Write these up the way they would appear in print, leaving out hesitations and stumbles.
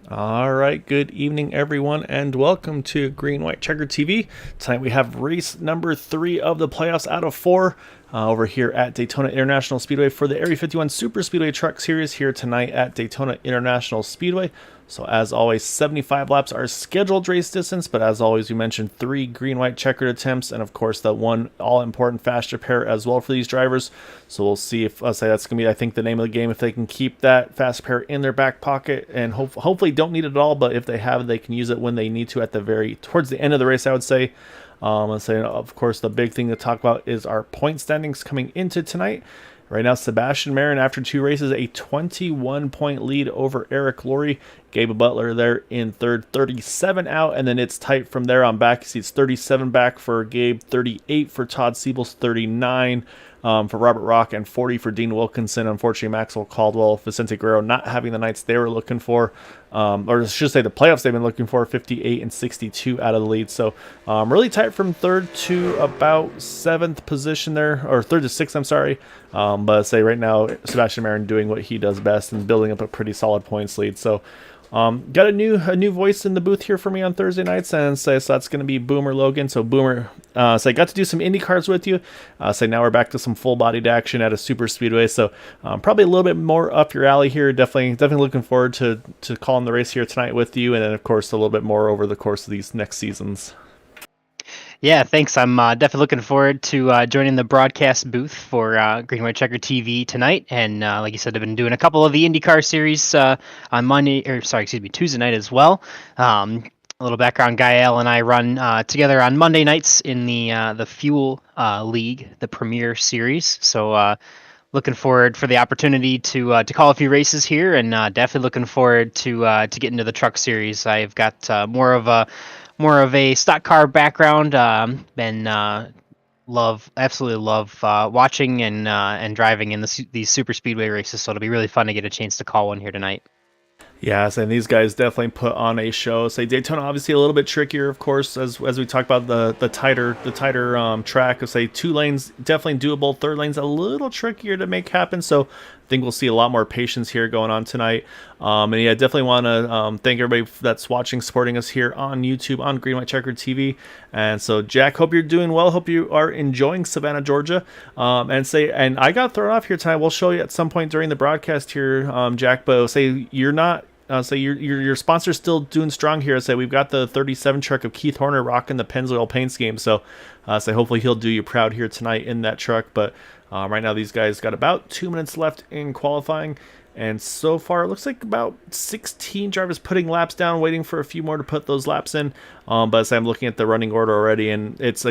All right, good evening, everyone, and welcome to Green White Checker TV. Tonight we have race number 3 of the playoffs out of 4 over here at Daytona International Speedway for the Area 51 Super Speedway Truck Series here tonight at Daytona International Speedway. So as always, 75 laps are scheduled race distance, but as always, we mentioned 3 green-white checkered attempts, and of course the one all-important faster pair as well for these drivers. So we'll see if I'll say that's going to be, I think, the name of the game. If they can keep that fast pair in their back pocket, and hopefully don't need it at all, but if they have it, they can use it when they need to at the towards the end of the race, I would say. Let's say, of course, the big thing to talk about is our point standings coming into tonight. Right now, Sebastian Marin, after 2 races, a 21-point lead over Eric Laurie. Gabe Butler there in third, 37 out, and then it's tight from there on back. You see it's 37 back for Gabe, 38 for Todd Siebels, 39 for Robert Rock, and 40 for Dean Wilkinson. Unfortunately, Maxwell Caldwell, Vicente Guerrero not having the nights they were looking for, or I should say the playoffs they've been looking for, 58 and 62 out of the lead. So really tight from third to about 7th position there, or third to 6th, I'm sorry. But I say right now, Sebastian Marin doing what he does best and building up a pretty solid points lead. So got a new voice in the booth here for me on Thursday nights, and so that's going to be Boomer Logan. So Boomer, so I got to do some Indy cars with you. So now we're back to some full-bodied action at a super speedway. So probably a little bit more up your alley here. Definitely looking forward to calling the race here tonight with you, and then of course a little bit more over the course of these next seasons. Yeah, thanks. I'm definitely looking forward to joining the broadcast booth for Green White Checker TV tonight. And like you said, I've been doing a couple of the IndyCar series on Tuesday night as well. A little background: Gael and I run together on Monday nights in the Fuel League, the Premier Series. So looking forward for the opportunity to call a few races here, and definitely looking forward to get into the Truck Series. I've got more of a stock car background, and absolutely love watching and driving in these super speedway races. So it'll be really fun to get a chance to call one here tonight. Yes, and these guys definitely put on a show. Say Daytona, obviously a little bit trickier, of course, as we talk about the tighter track. Say 2 lanes definitely doable. 3rd lane's a little trickier to make happen. So I think we'll see a lot more patience here going on tonight. And yeah, definitely want to thank everybody that's watching, supporting us here on YouTube on Green White Checker TV. And so Jack, hope you're doing well. Hope you are enjoying Savannah, Georgia. And I got thrown off here tonight. We'll show you at some point during the broadcast here, Jack. But say you're not. So your sponsor's still doing strong here. So we've got the 37 truck of Keith Horner rocking the Pennzoil paint scheme. So hopefully he'll do you proud here tonight in that truck. But right now these guys got about 2 minutes left in qualifying. And so far it looks like about 16 drivers putting laps down, waiting for a few more to put those laps in. But as I'm looking at the running order already, and it's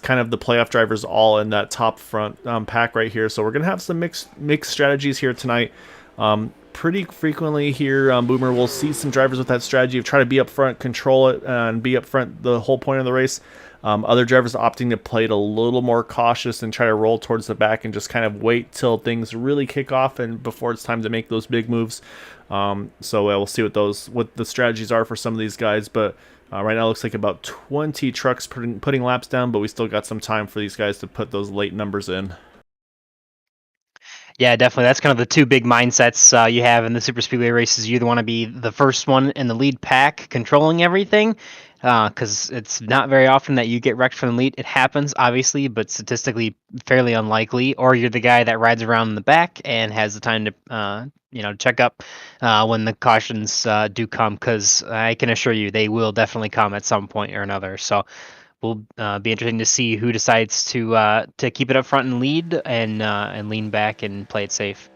kind of the playoff drivers all in that top front pack right here. So we're going to have some mixed strategies here tonight. Pretty frequently here, Boomer, we'll see some drivers with that strategy of try to be up front, control it, and be up front the whole point of the race. Other drivers opting to play it a little more cautious and try to roll towards the back and just kind of wait till things really kick off and before it's time to make those big moves. We'll see what the strategies are for some of these guys, but right now it looks like about 20 trucks putting laps down, but we still got some time for these guys to put those late numbers in. Yeah, definitely. That's kind of the 2 big mindsets you have in the super speedway races. You either want to be the first one in the lead pack controlling everything, because it's not very often that you get wrecked from the lead. It happens, obviously, but statistically fairly unlikely. Or you're the guy that rides around in the back and has the time to check up when the cautions do come, because I can assure you they will definitely come at some point or another. So will be interesting to see who decides to keep it up front and lead, and lean back and play it safe.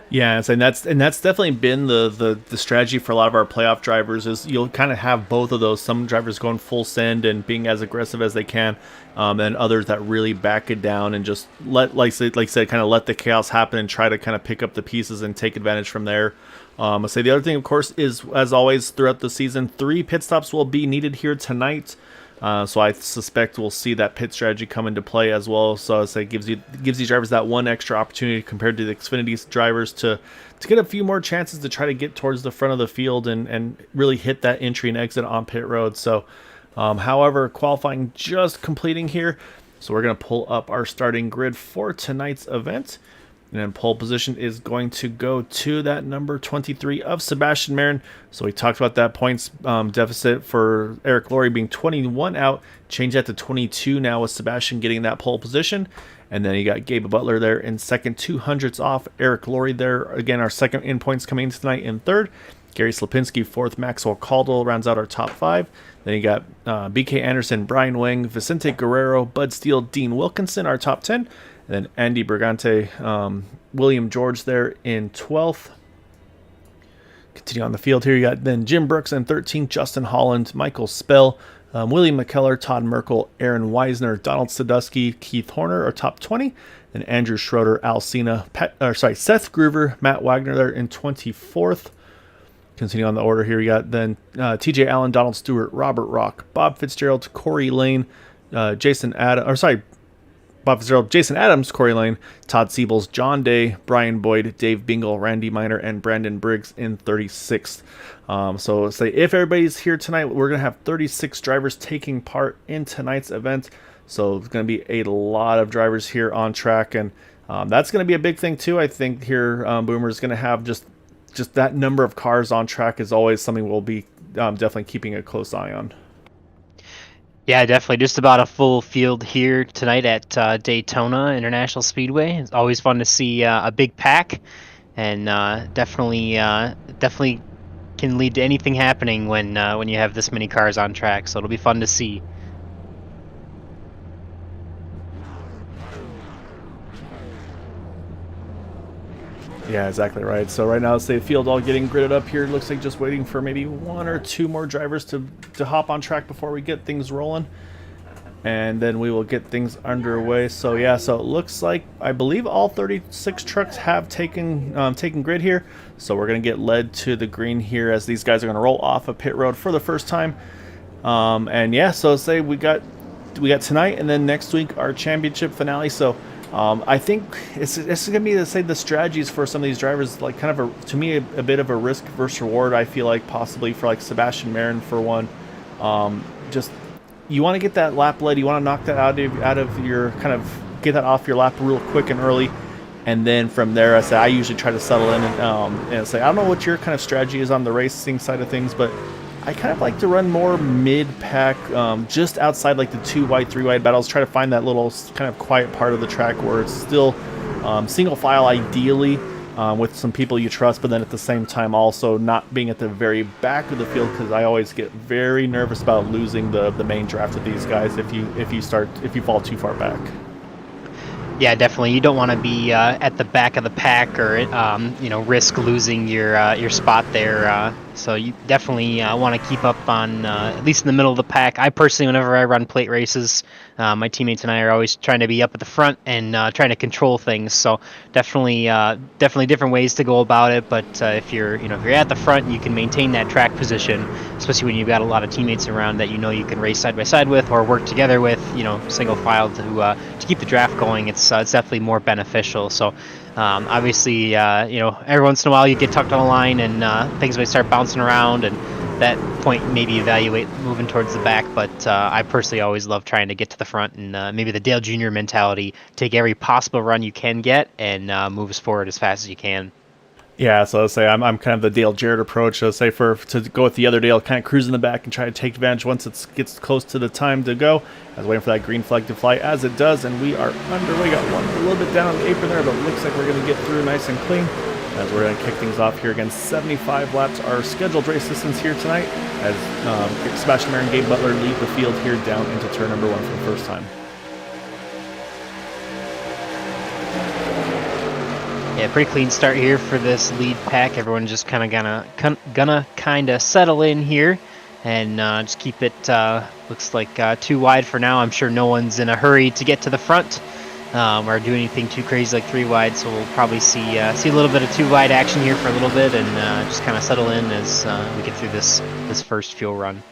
Yeah, and that's definitely been the strategy for a lot of our playoff drivers. Is you'll kind of have both of those. Some drivers going full send and being as aggressive as they can, and others that really back it down and just like I said, kind of let the chaos happen and try to kind of pick up the pieces and take advantage from there. I'll say the other thing, of course, is as always throughout the season, 3 pit stops will be needed here tonight. So I suspect we'll see that pit strategy come into play as well. So it gives these drivers that one extra opportunity compared to the Xfinity drivers to get a few more chances to try to get towards the front of the field and really hit that entry and exit on pit road. So, however, qualifying just completing here. So we're going to pull up our starting grid for tonight's event. And then pole position is going to go to that number 23 of Sebastian Marin. So we talked about that points deficit for Eric Laurie being 21 out. Change that to 22 now with Sebastian getting that pole position. And then you got Gabe Butler there in second, 200ths off. Eric Laurie there, again, our second in points coming in tonight in third. Gary Slapinski fourth. Maxwell Caldwell rounds out our top 5. Then you got BK Anderson, Brian Wing, Vicente Guerrero, Bud Steele, Dean Wilkinson, our top 10. And then Andy Brigante, William George there in 12th. Continue on the field here. You got then Jim Brooks in 13th, Justin Holland, Michael Spell, William McKellar, Todd Merkel, Aaron Weisner, Donald Sadusky, Keith Horner are top 20. Then Andrew Schroeder, Al Cena, Seth Groover, Matt Wagner there in 24th. Continue on the order here. You got then TJ Allen, Donald Stewart, Robert Rock, Bob Fitzgerald, Corey Lane, Jason Adams, Corey Lane, Todd Siebels, John Day, Brian Boyd, Dave Bingle, Randy Miner, and Brandon Briggs in 36th. So say if everybody's here tonight, we're going to have 36 drivers taking part in tonight's event. So it's going to be a lot of drivers here on track, and that's going to be a big thing too. I think here Boomer is going to have just that number of cars on track is always something we'll be definitely keeping a close eye on. Yeah, definitely. Just about a full field here tonight at Daytona International Speedway. It's always fun to see a big pack, and definitely can lead to anything happening when you have this many cars on track. So it'll be fun to see. Yeah, exactly right. So right now, let's say the field all getting gridded up here. Looks like just waiting for maybe 1 or 2 more drivers to hop on track before we get things rolling. And then we will get things underway. So yeah, so it looks like, I believe all 36 trucks have taken grid here. So we're going to get led to the green here as these guys are going to roll off of pit road for the first time. And yeah, so say we got tonight and then next week our championship finale. So I think it's going to be the strategies for some of these drivers, like kind of to me a bit of a risk versus reward. I feel like possibly for like Sebastian Marin for one, just you want to get that lap lead, you want to knock that out of your kind of get that off your lap real quick and early, and then from there I usually try to settle in and say I don't know what your kind of strategy is on the racing side of things, but I kind of like to run more mid-pack, just outside like the 2 wide, 3 wide battles. Try to find that little kind of quiet part of the track where it's still single file, ideally, with some people you trust, but then at the same time also not being at the very back of the field, because I always get very nervous about losing the main draft with these guys if you fall too far back. Yeah, definitely. You don't want to be at the back of the pack or risk losing your spot there. So you definitely want to keep up on at least in the middle of the pack. I personally, whenever I run plate races, my teammates and I are always trying to be up at the front and trying to control things. So definitely different ways to go about it. But if you're at the front, you can maintain that track position, especially when you've got a lot of teammates around that you can race side by side with or work together with. Single file to keep the draft going. It's definitely more beneficial. So. Obviously, every once in a while you get tucked on a line and things may start bouncing around, and that point maybe evaluate moving towards the back. But I personally always love trying to get to the front and maybe the Dale Jr. mentality, take every possible run you can get and move us forward as fast as you can. Yeah, so let's say I'm kind of the Dale Jarrett approach. So say to go with the other Dale, kind of cruise in the back and try to take advantage once it gets close to the time to go. I was waiting for that green flag to fly as it does, and we are underway. Got one a little bit down on the apron there, but it looks like we're going to get through nice and clean. As we're going to kick things off here again, 75 laps. Our scheduled race distance here tonight as Sebastian Marin and Gabe Butler lead the field here down into turn number 1 for the first time. Yeah, pretty clean start here for this lead pack. Everyone just kind of gonna settle in here and just keep it. Looks like 2 wide for now. I'm sure no one's in a hurry to get to the front or do anything too crazy like 3 wide. So we'll probably see a little bit of 2 wide action here for a little bit and just kind of settle in as we get through this first fuel run.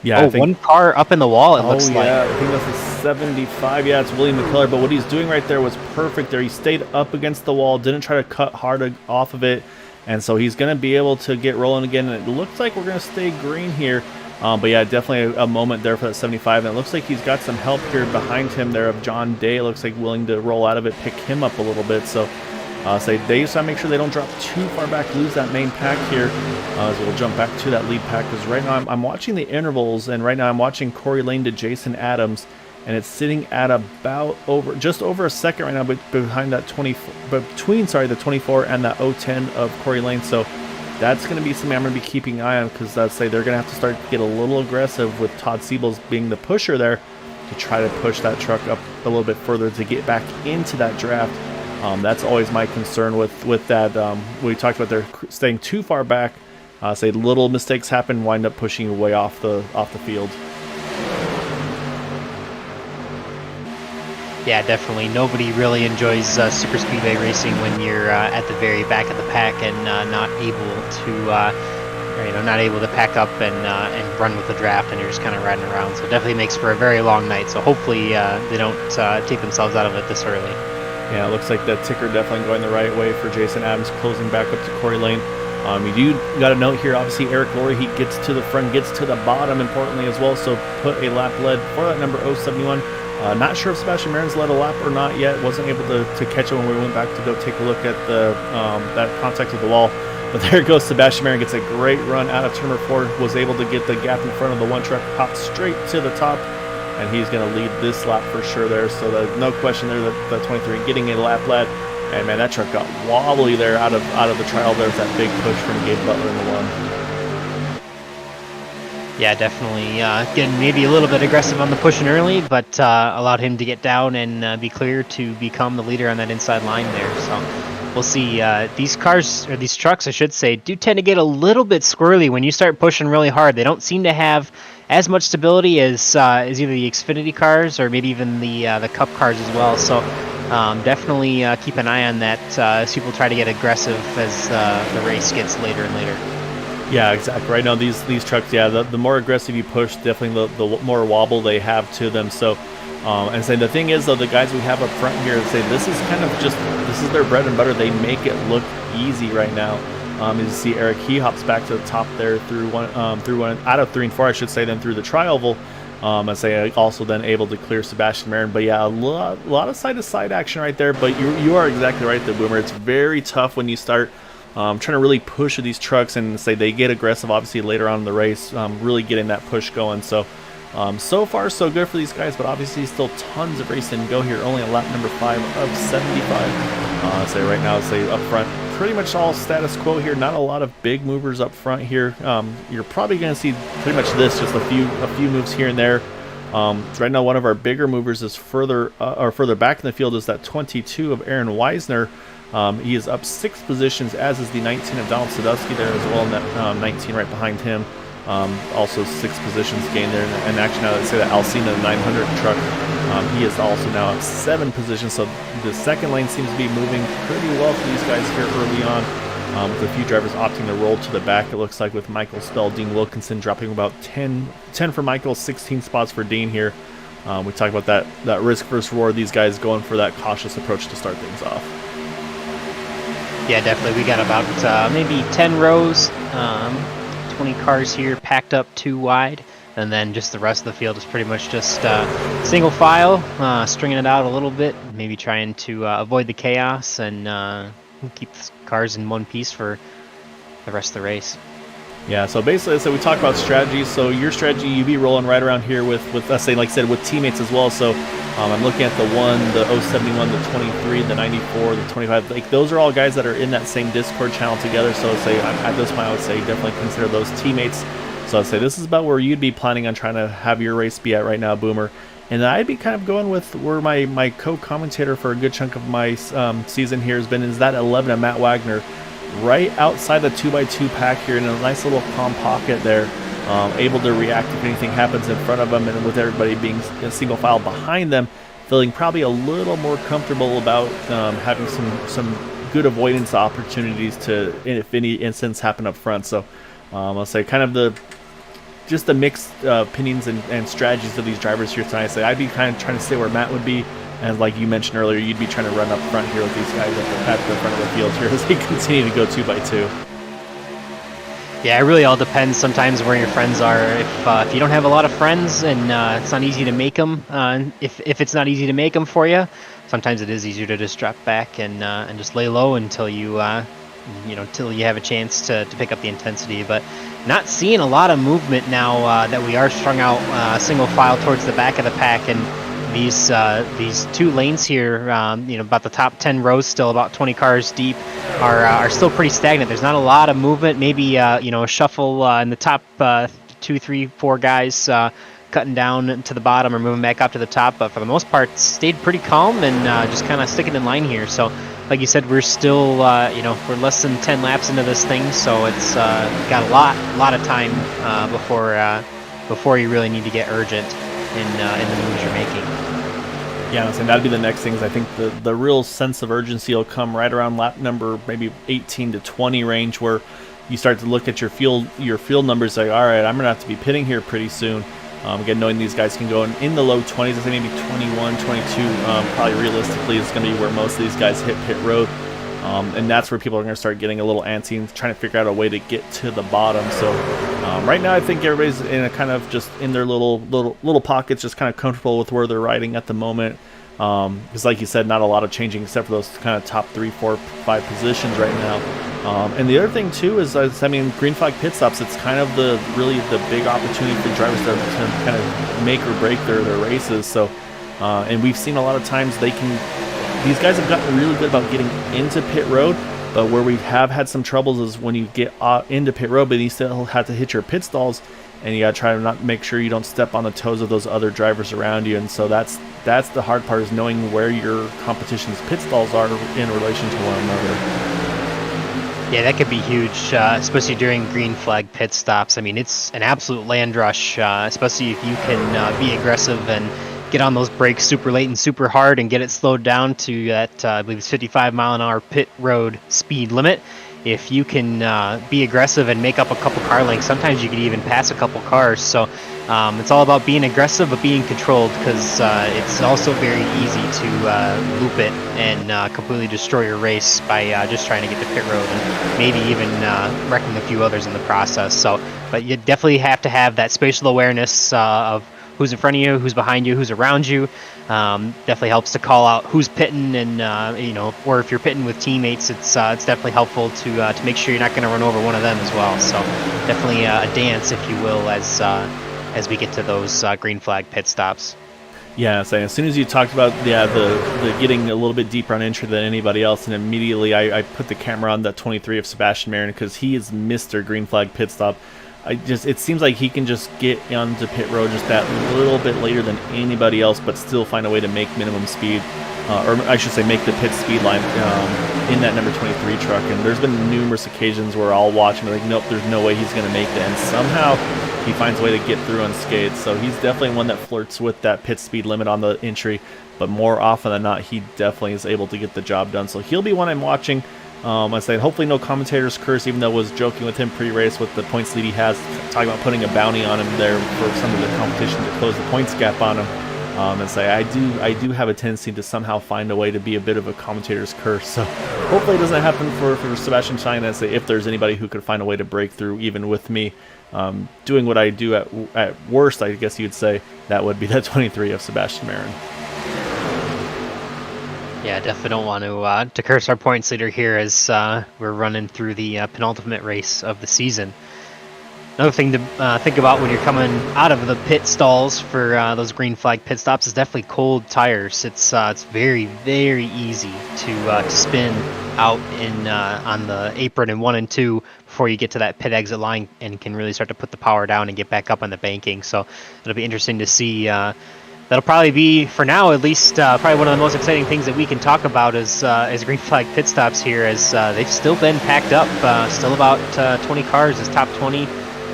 Yeah, I think, 1 car up in the wall, it looks like. I think that's a 75. Yeah, it's William McKellar, but what he's doing right there was perfect there. He stayed up against the wall, didn't try to cut hard off of it, and so he's going to be able to get rolling again, and it looks like we're going to stay green here. But yeah, definitely a moment there for that 75, and it looks like he's got some help here behind him there of John Day. It looks like willing to roll out of it, pick him up a little bit, so Say they just gotta make sure they don't drop too far back, lose that main pack here, as we'll jump back to that lead pack. Because right now I'm watching the intervals, and right now I'm watching Corey Lane to Jason Adams, and it's sitting at about just over a second right now, but behind that between the 24 and that 010 of Corey Lane. So that's going to be something I'm going to be keeping an eye on, because I'd say they're going to have to start to get a little aggressive with Todd Siebels being the pusher there to try to push that truck up a little bit further to get back into that draft. That's always my concern with that. We talked about they're staying too far back. Say little mistakes happen, wind up pushing you way off the field. Yeah, definitely. Nobody really enjoys super speedway racing when you're at the very back of the pack and not able to pack up and run with the draft, and you're just kind of riding around. So it definitely makes for a very long night. So hopefully they don't take themselves out of it this early. Yeah, it looks like that ticker definitely going the right way for Jason Adams, closing back up to Corey Lane. You do got to note here, obviously, Eric Laurie, he gets to the front, gets to the bottom, importantly as well, so put a lap lead for that number 071. Not sure if Sebastian Marin's led a lap or not yet. Wasn't able to catch it when we went back to go take a look at the that contact with the wall. But there goes Sebastian Marin, gets a great run out of turn number 4, was able to get the gap in front of the one truck, hop straight to the top, and he's going to lead this lap for sure there. So no question there, the 23 getting a lap lead. And man, that truck got wobbly there out of the trial. There's that big push from Gabe Butler in the one. Yeah, definitely getting maybe a little bit aggressive on the pushing early, but allowed him to get down and be clear to become the leader on that inside line there. So we'll see. These trucks, I should say, do tend to get a little bit squirrely when you start pushing really hard. They don't seem to have as much stability as either the Xfinity cars or maybe even the Cup cars as well. So definitely keep an eye on that as people try to get aggressive as the race gets later and later. Yeah, exactly. Right now, these trucks, yeah, the more aggressive you push, definitely the more wobble they have to them. So, and say the thing is, though, the guys we have up front here, say this is kind of this is their bread and butter. They make it look easy right now. As you see, Eric, he hops back to the top there through one out of 3 and 4, I should say, then through the tri-oval. I say also then able to clear Sebastian Marin. But yeah, a lot of side-to-side action right there. But you are exactly right, the Boomer. It's very tough when you start trying to really push these trucks, and say they get aggressive obviously later on in the race, really getting that push going. So so far so good for these guys, but obviously still tons of racing to go here. Only a lap number 5 of 75. Say right now, say up front, pretty much all status quo here. Not a lot of big movers up front here. You're probably going to see pretty much this, just a few moves here and there. Right now, one of our bigger movers is further back in the field, is that 22 of Aaron Weisner. He is up 6 positions, as is the 19 of Donald Sadowski there as well, and that 19 right behind him. Also 6 positions gained there. And actually, now let's say that Alcina, the 900 truck, he is also now at 7 positions. So the second lane seems to be moving pretty well for these guys here early on. With a few drivers opting to roll to the back, it looks like, with Michael Spell, Dean Wilkinson dropping about 10 for Michael, 16 spots for Dean here. We talked about that risk versus reward, these guys going for that cautious approach to start things off. Yeah, definitely. We got about maybe 10 rows, 20 cars here packed up 2 wide, and then just the rest of the field is pretty much just single file, stringing it out a little bit, maybe trying to avoid the chaos and keep the cars in one piece for the rest of the race. Yeah, so basically, so we talk about strategies. So your strategy, you be rolling right around here with us, say, like I said, with teammates as well. So I'm looking at the 071, the 23, the 94, the 25. Like, those are all guys that are in that same Discord channel together. So say at this point, I would say definitely consider those teammates. So I'd say this is about where you'd be planning on trying to have your race be at right now, Boomer. And I'd be kind of going with where my co-commentator for a good chunk of my season here has been, is that 11 of Matt Wagner, right outside the 2x2 pack here in a nice little calm pocket there, able to react if anything happens in front of them, and with everybody being in single file behind them, feeling probably a little more comfortable about having some good avoidance opportunities to, if any incidents happen up front. So I'll say kind of the mixed opinions and strategies of these drivers here tonight. So I'd be kind of trying to stay where Matt would be, and like you mentioned earlier, you'd be trying to run up front here with these guys at the front of the field here as they continue to go 2x2. Yeah, it really all depends sometimes where your friends are. If you don't have a lot of friends and it's not easy to make them, if it's not easy to make them for you, sometimes it is easier to just drop back and just lay low until you till you have a chance to pick up the intensity. But not seeing a lot of movement now that we are strung out single file towards the back of the pack, and these 2 lanes here, about the top 10 rows, still about 20 cars deep, are still pretty stagnant. There's not a lot of movement. Maybe a shuffle in the top 2, 3, 4 guys cutting down to the bottom or moving back up to the top, but for the most part stayed pretty calm and just kind of sticking in line here. So like you said, we're still we're less than 10 laps into this thing, so it's got a lot of time before you really need to get urgent in the moves you're making. Yeah, I'm saying that'd be the next thing. Is I think the real sense of urgency will come right around lap number maybe 18 to 20 range, where you start to look at your field numbers, like, all right, I'm gonna have to be pitting here pretty soon. Again, knowing these guys can go in the low 20s, I think maybe 21, 22, probably realistically is going to be where most of these guys hit pit road. And that's where people are going to start getting a little antsy and trying to figure out a way to get to the bottom. So right now I think everybody's in a kind of just in their little pockets, just kind of comfortable with where they're riding at the moment. Because like you said, not a lot of changing except for those kind of top 3, 4, 5 positions right now. And the other thing too is, I mean, green flag pit stops, it's kind of really the big opportunity for drivers to kind of make or break their races. So and we've seen a lot of times these guys have gotten really good about getting into pit road, but where we have had some troubles is when you get into pit road, but you still have to hit your pit stalls, and you got to try to not make sure you don't step on the toes of those other drivers around you. And so that's the hard part, is knowing where your competition's pit stalls are in relation to one another. Yeah, that could be huge, especially during green flag pit stops. I mean, it's an absolute land rush, especially if you can be aggressive and get on those brakes super late and super hard and get it slowed down to that, I believe it's 55 mile an hour pit road speed limit. If you can be aggressive and make up a couple car lengths, sometimes you could even pass a couple cars. So it's all about being aggressive but being controlled, because it's also very easy to loop it and completely destroy your race by just trying to get to pit road and maybe even wrecking a few others in the process. So, but you definitely have to have that spatial awareness of who's in front of you, who's behind you, who's around you. Definitely helps to call out who's pitting, and or if you're pitting with teammates, it's definitely helpful to make sure you're not going to run over one of them as well. So definitely a dance, if you will, as we get to those green flag pit stops. Yeah, so as soon as you talked about the getting a little bit deeper on entry than anybody else, and immediately I put the camera on that 23 of Sebastian Marin, because he is Mr. Green Flag pit stop. It seems like he can just get onto pit road just that little bit later than anybody else, but still find a way to make minimum speed, or I should say make the pit speed line in that number 23 truck. And there's been numerous occasions where I'll watch him and like, nope, there's no way he's going to make that, and somehow he finds a way to get through unscathed. So he's definitely one that flirts with that pit speed limit on the entry, but more often than not, he definitely is able to get the job done. So he'll be one I'm watching. I say hopefully no commentators curse, even though I was joking with him pre-race with the points lead he has, talking about putting a bounty on him there for some of the competition to close the points gap on him. And say I do have a tendency to somehow find a way to be a bit of a commentator's curse. So hopefully it doesn't happen for Sebastian Shine. And say if there's anybody who could find a way to break through even with me doing what I do at worst, I guess you'd say, that would be that 23 of Sebastian Marin. Yeah, definitely don't want to curse our points leader here as we're running through the penultimate race of the season. Another thing to think about when you're coming out of the pit stalls for those green flag pit stops is definitely cold tires. It's very, very easy to spin out on the apron in 1 and 2 before you get to that pit exit line, and can really start to put the power down and get back up on the banking. So it'll be interesting to see. That'll probably be, for now at least, probably one of the most exciting things that we can talk about as green flag pit stops here, as they've still been packed up. Still about 20 cars as top 20,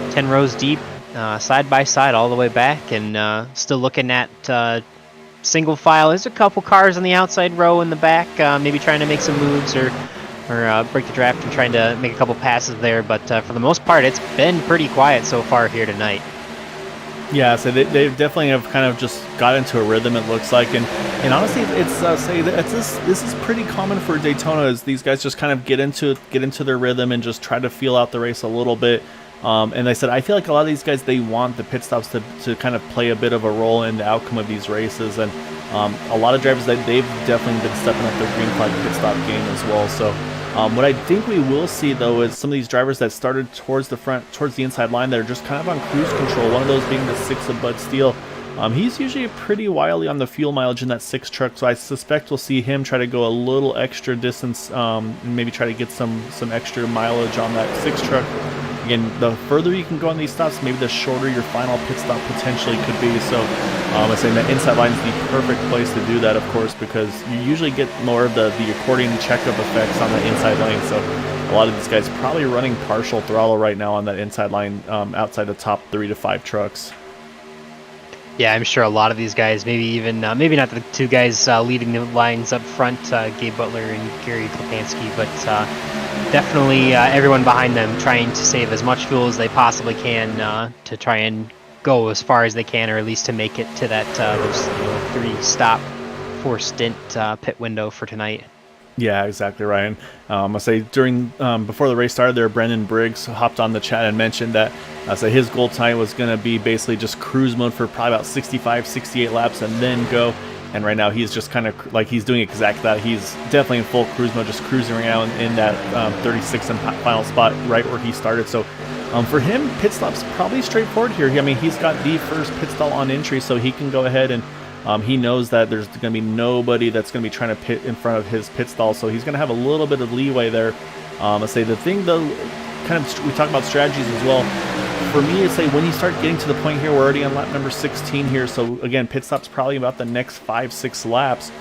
10 rows deep, side by side all the way back, and still looking at single file. There's a couple cars on the outside row in the back, maybe trying to make some moves or break the draft and trying to make a couple passes there. But for the most part, it's been pretty quiet so far here tonight. Yeah, so they definitely have kind of just got into a rhythm, it looks like, and honestly, this is pretty common for Daytona, as these guys just kind of get into their rhythm and just try to feel out the race a little bit. And I said, I feel like a lot of these guys, they want the pit stops to kind of play a bit of a role in the outcome of these races, and A lot of drivers that they've definitely been stepping up their green flag pit stop game as well. So what I think we will see though is some of these drivers that started towards the front, towards the inside line, that are just kind of on cruise control. One of those being the 6 of Bud Steele. He's usually pretty wily on the fuel mileage in that 6 truck, so I suspect we'll see him try to go a little extra distance, and maybe try to get some extra mileage on that 6 truck. Again, the further you can go on these stops, maybe the shorter your final pit stop potentially could be. So I'm saying that inside line is the perfect place to do that, of course, because you usually get more of the accordion checkup effects on the inside lane. So a lot of these guys probably running partial throttle right now on that inside line, outside the top 3 to 5 trucks. Yeah, I'm sure a lot of these guys, maybe even maybe not the two guys leading the lines up front, Gabe Butler and Gary Klepansky, but definitely everyone behind them trying to save as much fuel as they possibly can to try and go as far as they can, or at least to make it to that those 3-stop, 4-stint pit window for tonight. Yeah, exactly, Ryan. I'll say during before the race started there, Brendan Briggs hopped on the chat and mentioned that so his goal time was going to be basically just cruise mode for probably about 65, 68 laps and then go. And right now he's just kind of like he's doing exactly that. He's definitely in full cruise mode, just cruising around in that 36th and final spot right where he started. So for him, pit stop's probably straightforward here. I mean, he's got the first pit stall on entry, so he can go ahead and he knows that there's going to be nobody that's going to be trying to pit in front of his pit stall, so he's going to have a little bit of leeway there. I say the thing though, kind of we talk about strategies as well. For me, it's like when you start getting to the point here, we're already on lap number 16 here. So again, pit stop's probably about the next 5-6 laps.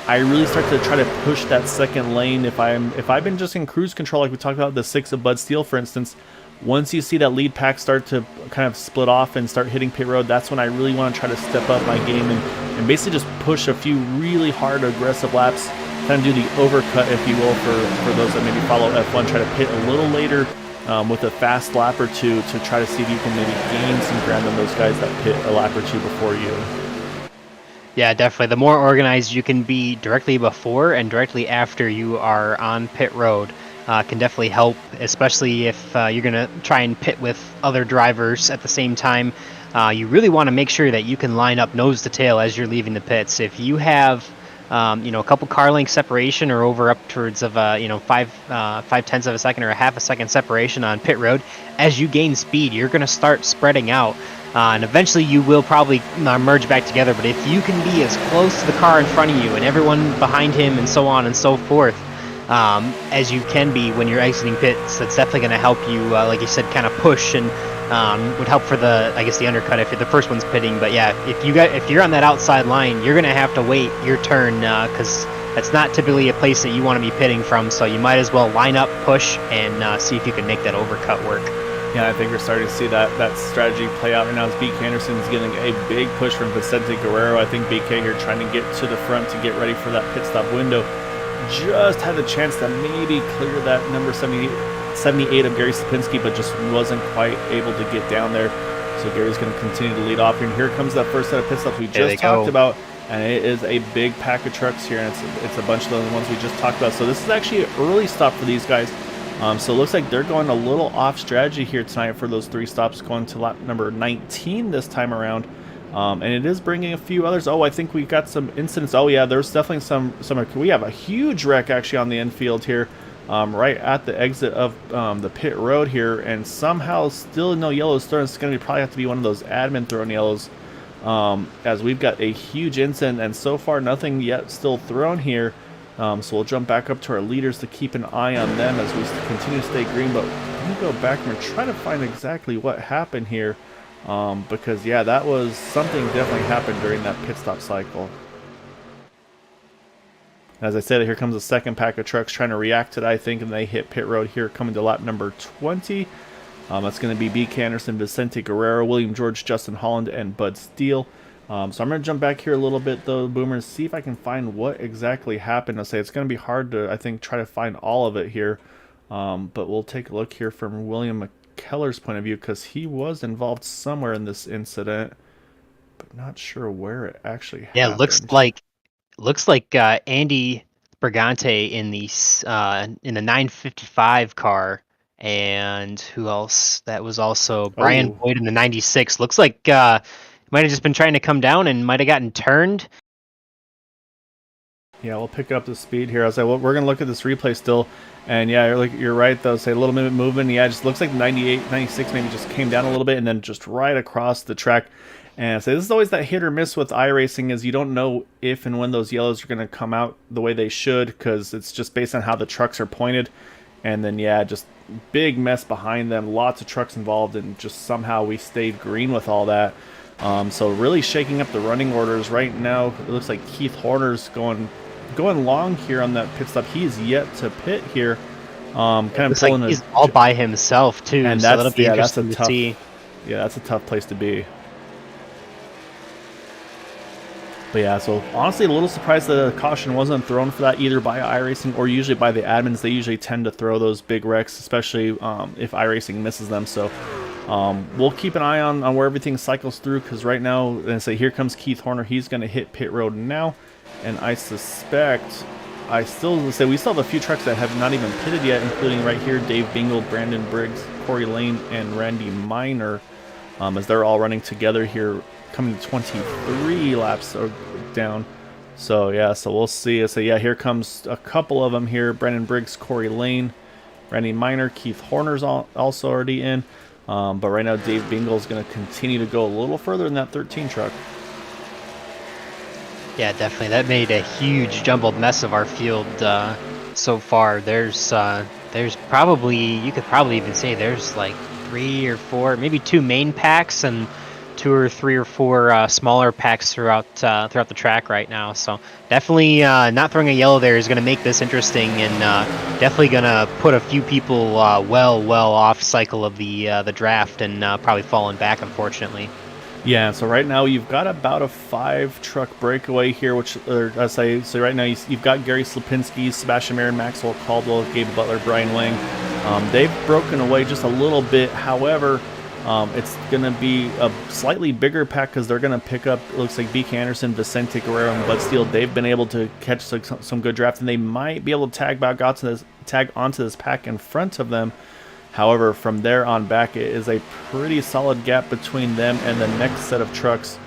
I really start to try to push that second lane. If I've been just in cruise control, like we talked about the 6 of Bud Steele, for instance. Once you see that lead pack start to kind of split off and start hitting pit road, that's when I really want to try to step up my game and basically just push a few really hard, aggressive laps, kind of do the overcut, if you will, for those that maybe follow F1, try to pit a little later with a fast lap or two to try to see if you can maybe gain some ground on those guys that pit a lap or two before you. Yeah, definitely. The more organized you can be directly before and directly after you are on pit road, can definitely help, especially if you're going to try and pit with other drivers at the same time. You really want to make sure that you can line up nose to tail as you're leaving the pits. If you have a couple car length separation or over upwards of 5/10 of a second or a half a second separation on pit road, as you gain speed, you're going to start spreading out. And eventually you will probably merge back together. But if you can be as close to the car in front of you and everyone behind him and so on and so forth, as you can be when you're exiting pits, that's definitely going to help you, like you said, kind of push and would help for the undercut if the first one's pitting. But yeah, if you're on that outside line, you're going to have to wait your turn because that's not typically a place that you want to be pitting from. So you might as well line up, push, and see if you can make that overcut work. Yeah, I think we're starting to see that strategy play out right now as BK Anderson's getting a big push from Vicente Guerrero. I think BK here trying to get to the front to get ready for that pit stop window. Just had the chance to maybe clear that number 78 of Gary Sapinski, but just wasn't quite able to get down there. So Gary's going to continue to lead off here. And here comes that first set of pit stops we just talked about. And it is a big pack of trucks here, and it's a bunch of the ones we just talked about. So this is actually an early stop for these guys. So it looks like they're going a little off strategy here tonight for those 3 stops, going to lap number 19 this time around. And it is bringing a few others. Oh, I think we got some incidents. Oh yeah, there's definitely some. We have a huge wreck actually on the infield here, right at the exit of the pit road here, and somehow still no yellows thrown. It's going to probably have to be one of those admin thrown yellows, as we've got a huge incident, and so far nothing yet still thrown here. So we'll jump back up to our leaders to keep an eye on them as we continue to stay green. But let me go back and try to find exactly what happened here. Because yeah, that was something definitely happened during that pit stop cycle. As I said, here comes the second pack of trucks trying to react to that, I think, and they hit pit road here coming to lap number 20. That's going to be BK Anderson, Vicente Guerrero, William George, Justin Holland, and Bud Steele. So I'm going to jump back here a little bit though, Boomers, see if I can find what exactly happened. I'll say it's going to be hard to, I think, try to find all of it here. But we'll take a look here from William Keller's point of view, because he was involved somewhere in this incident, but not sure where it actually happened. Yeah, looks like Andy Brigante in the 955 car, and who else? That was also Brian Boyd in the 96. Looks like might have just been trying to come down and might have gotten turned. Yeah, we'll pick up the speed here. I was like, well, we're gonna look at this replay still, and yeah, you're right though. Say a little bit moving. Yeah, it just looks like 98, 96 maybe just came down a little bit, and then just right across the track. And so this is always that hit or miss with iRacing, is you don't know if and when those yellows are gonna come out the way they should, because it's just based on how the trucks are pointed. And then yeah, just big mess behind them, lots of trucks involved, and just somehow we stayed green with all that. So really shaking up the running orders right now. It looks like Keith Horner's going long here on that pit stop. He's yet to pit here. Kind of Looks pulling like he's all by himself too, and so that'll be that's a interesting to tough, see. yeah, that's a tough place to be. But yeah, so honestly, a little surprised that a caution wasn't thrown for that either by iRacing or usually by the admins. They usually tend to throw those big wrecks, especially if iRacing misses them. So we'll keep an eye on where everything cycles through, because right now, and say here comes Keith Horner. He's going to hit pit road now, and I suspect we still have a few trucks that have not even pitted yet, including right here Dave Bingle, Brandon Briggs, Corey Lane, and Randy Miner, as they're all running together here, coming to 23 laps down. So yeah, so we'll see. So yeah, here comes a couple of them here: Brandon Briggs, Corey Lane, Randy Miner, Keith Horner's also already in. But right now, Dave Bingle is going to continue to go a little further in that 13 truck. Yeah, definitely. That made a huge jumbled mess of our field so far. There's probably, you could probably even say there's like 3 or 4, maybe 2 main packs and 2 or 3 or 4 smaller packs throughout the track right now. So definitely not throwing a yellow there is going to make this interesting, and definitely going to put a few people well off cycle of the draft, and probably falling back, unfortunately. Yeah, so right now you've got about a 5-truck breakaway here, which I say. So right now you've got Gary Slipinski, Sebastian Marin, Maxwell Caldwell, Gabe Butler, Brian Wang. They've broken away just a little bit. However, it's going to be a slightly bigger pack, because they're going to pick up, it looks like BK Anderson, Vicente Guerrero, and Bud Steele. They've been able to catch some good draft, and they might be able to tag onto this pack in front of them. However, from there on back, it is a pretty solid gap between them and the next set of trucks,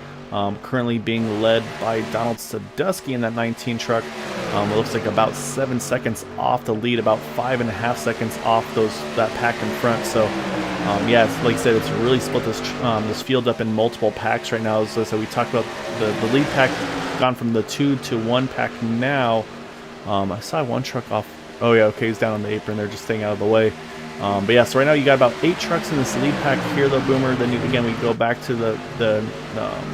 currently being led by Donald Sadusky in that 19 truck. It looks like about 7 seconds off the lead, about 5.5 seconds off that pack in front. So, yeah, like I said, it's really split this field up in multiple packs right now. So we talked about the lead pack gone from the 2 to 1 pack now. I saw one truck off. Oh yeah, okay, he's down on the apron. They're just staying out of the way. But yeah, so right now you got about 8 trucks in this lead pack here, though, Boomer. Then again, we go back to the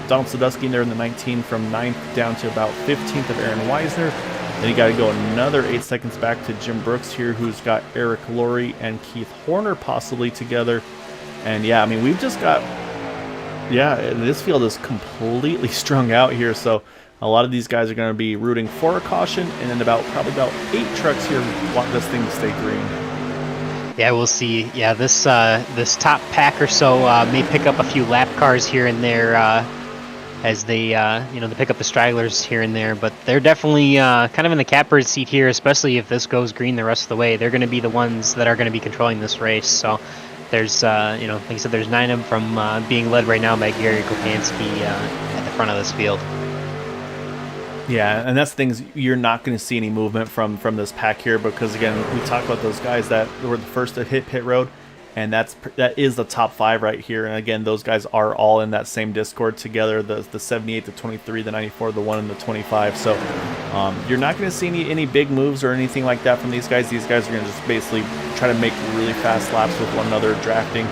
Donald Sadusky there in the 19 from 9th down to about 15th of Aaron Weisner. Then you got to go another 8 seconds back to Jim Brooks here, who's got Eric Laurie and Keith Horner possibly together. And yeah, I mean, we've just got, yeah, this field is completely strung out here. So a lot of these guys are going to be rooting for a caution, and then probably about 8 trucks here want this thing to stay green. Yeah, we'll see. Yeah, this top pack or so may pick up a few lap cars here and there as they they pick up the stragglers here and there, but they're definitely kind of in the catbird seat here, especially if this goes green the rest of the way. They're going to be the ones that are going to be controlling this race. So there's like I said, there's 9 of them from being led right now by Gary Kopansky at the front of this field. Yeah, and that's the things, you're not going to see any movement from this pack here, because again, we talked about those guys that were the first to hit pit road, and that is the top 5 right here. And again, those guys are all in that same Discord together: the 78, the 23, the 94, the 1, and the 25. So you're not going to see any big moves or anything like that from these guys. These guys are going to just basically try to make really fast laps with one another drafting.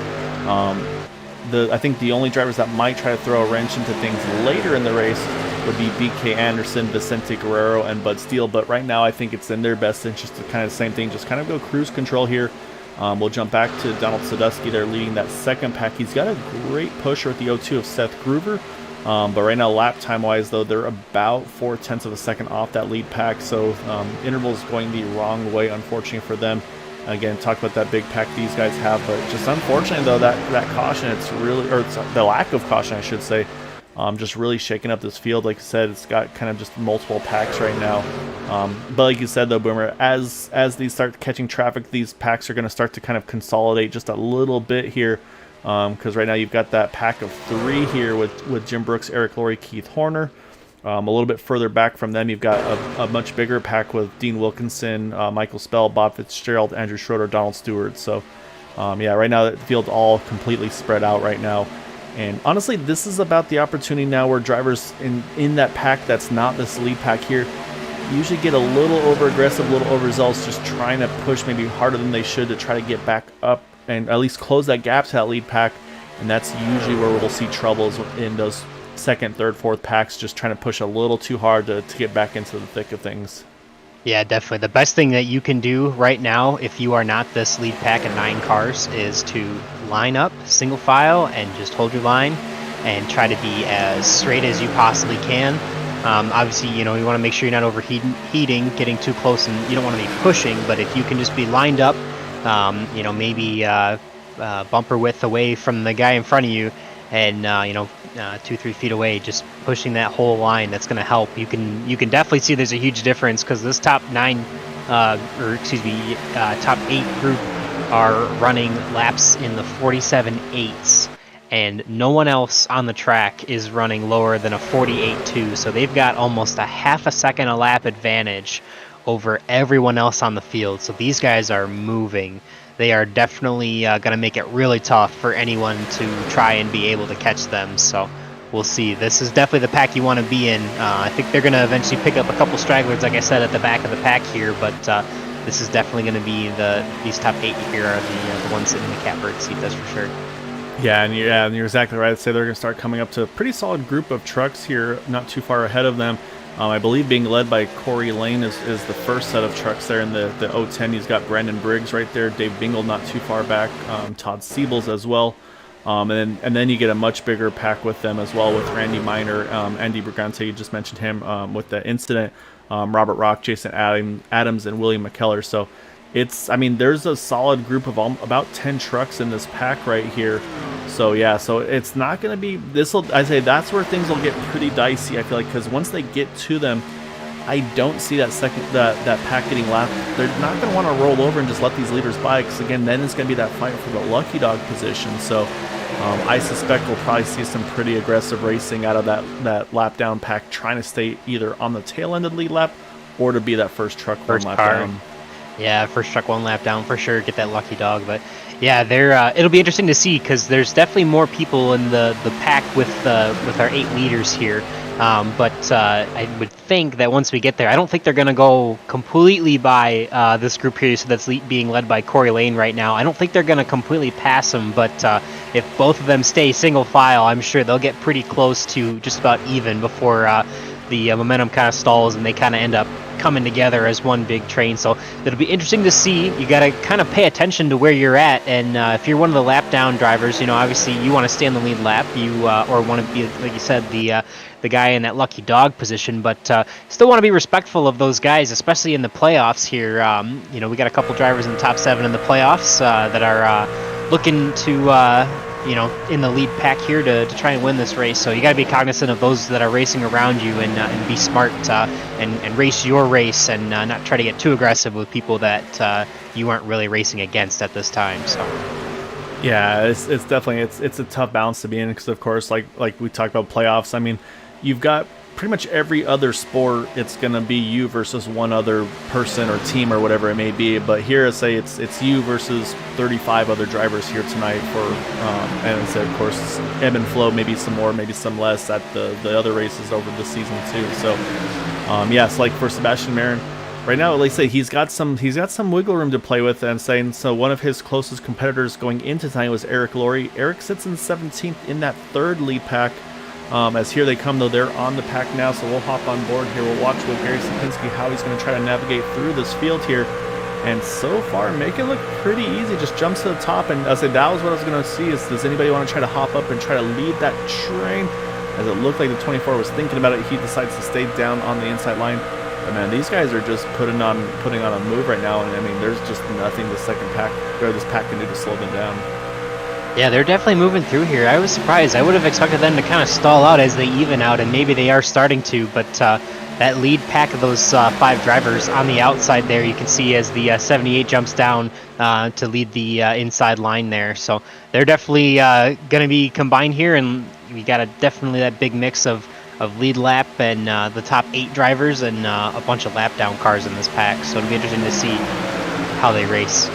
I think the only drivers that might try to throw a wrench into things later in the race would be BK Anderson, Vicente Guerrero, and Bud Steele. But right now, I think it's in their best interest to kind of the same thing, just kind of go cruise control here. We'll jump back to Donald Sadusky there leading that second pack. He's got a great pusher at the 0-2 of Seth Groover. But right now, lap time-wise, though, they're about 0.4 of a second off that lead pack. So intervals going the wrong way, unfortunately for them. Again, talk about that big pack these guys have, but just unfortunately, though, that caution, it's the lack of caution, I should say, just really shaking up this field. Like I said, it's got kind of just multiple packs right now. But like you said, though, Boomer, as these start catching traffic, these packs are going to start to kind of consolidate just a little bit here, because right now you've got that pack of 3 here with Jim Brooks, Eric Laurie, Keith Horner. A little bit further back from them, you've got a much bigger pack with Dean Wilkinson, Michael Spell, Bob Fitzgerald, Andrew Schroeder, Donald Stewart. So, yeah, right now the field's all completely spread out right now. And honestly, this is about the opportunity now where drivers in that pack that's not this lead pack here usually get a little over-aggressive, a little overzealous, just trying to push maybe harder than they should to try to get back up and at least close that gap to that lead pack. And that's usually where we'll see troubles in those second, third, fourth packs, just trying to push a little too hard to get back into the thick of things. Yeah, definitely. The best thing that you can do right now, if you are not this lead pack of 9 cars, is to line up single file and just hold your line and try to be as straight as you possibly can. Obviously, you want to make sure you're not overheating, getting too close, and you don't want to be pushing. But if you can just be lined up, maybe bumper width away from the guy in front of you, and 2-3 feet away, just pushing that whole line, that's going to help. You can definitely see there's a huge difference, because this top 9 top 8 group are running laps in the 47.8s, and no one else on the track is running lower than a 48.2, so they've got almost a half a second a lap advantage over everyone else on the field. So these guys are moving. They are definitely going to make it really tough for anyone to try and be able to catch them. So we'll see. This is definitely the pack you want to be in. I think they're going to eventually pick up a couple stragglers, like I said, at the back of the pack here, but this is definitely going to be these top 8 here are the ones sitting in the catbird seat, that's for sure. Yeah, and you're exactly right. I'd say they're going to start coming up to a pretty solid group of trucks here, not too far ahead of them. I believe being led by Corey Lane is the first set of trucks there in the 010. He's got Brandon Briggs right there, Dave Bingle not too far back, Todd Siebels as well. And then you get a much bigger pack with them as well, with Randy Miner, Andy Brigante, you just mentioned him with the incident, Robert Rock, Jason Adams, and William McKellar. So there's a solid group of about 10 trucks in this pack right here. So yeah, so it's not going to be I'd say that's where things will get pretty dicey, I feel like, because once they get to them, I don't see that pack getting lapped. They're not going to want to roll over and just let these leaders by, because again, then it's going to be that fight for the lucky dog position. So I suspect we'll probably see some pretty aggressive racing out of that lap down pack, trying to stay either on the tail end of the lead lap or to be that first truck one lap down. Yeah, first truck 1 lap down for sure, get that lucky dog. But yeah, it'll be interesting to see, because there's definitely more people in the pack with our 8 leaders here. But I would think that once we get there, I don't think they're going to go completely by this group here, so that's being led by Corey Lane right now. I don't think they're going to completely pass them, but if both of them stay single file, I'm sure they'll get pretty close to just about even before the momentum kind of stalls and they kind of end up coming together as one big train. So it'll be interesting to see. You got to kind of pay attention to where you're at, and if you're one of the lap down drivers, obviously you want to stay on the lead lap, or want to be, like you said, the guy in that lucky dog position, but still want to be respectful of those guys, especially in the playoffs here. We got a couple drivers in the top 7 in the playoffs that are looking to in the lead pack here to try and win this race. So you got to be cognizant of those that are racing around you, and be smart and race your race, and not try to get too aggressive with people that you aren't really racing against at this time. So yeah, it's definitely it's a tough balance to be in, because of course, like we talked about playoffs, you've got pretty much every other sport, it's going to be you versus one other person or team or whatever it may be. But here, say it's you versus 35 other drivers here tonight for, and it's, of course, ebb and flow, maybe some more, maybe some less at the other races over the season too. So, yes, like for Sebastian Marin, right now, like I say, he's got some wiggle room to play with, and saying so. One of his closest competitors going into tonight was Eric Laurie. Eric sits in 17th in that 3rd lead pack. As here they come, though, they're on the pack now, so we'll hop on board here. We'll watch with Gary Sapinski how he's going to try to navigate through this field here. And so far, make it look pretty easy. Just jumps to the top, and I said that was what I was going to see, is does anybody want to try to hop up and try to lead that train? As it looked like the 24 was thinking about it, he decides to stay down on the inside line. But man, these guys are just putting on a move right now, and there's just nothing this pack can do to slow them down. Yeah, they're definitely moving through here. I was surprised. I would have expected them to kind of stall out as they even out, and maybe they are starting to, but that lead pack of those 5 drivers on the outside there, you can see as the 78 jumps down to lead the inside line there. So they're definitely going to be combined here, and we got definitely that big mix of of lead lap and the top 8 drivers and a bunch of lap down cars in this pack. So it'll be interesting to see how they race.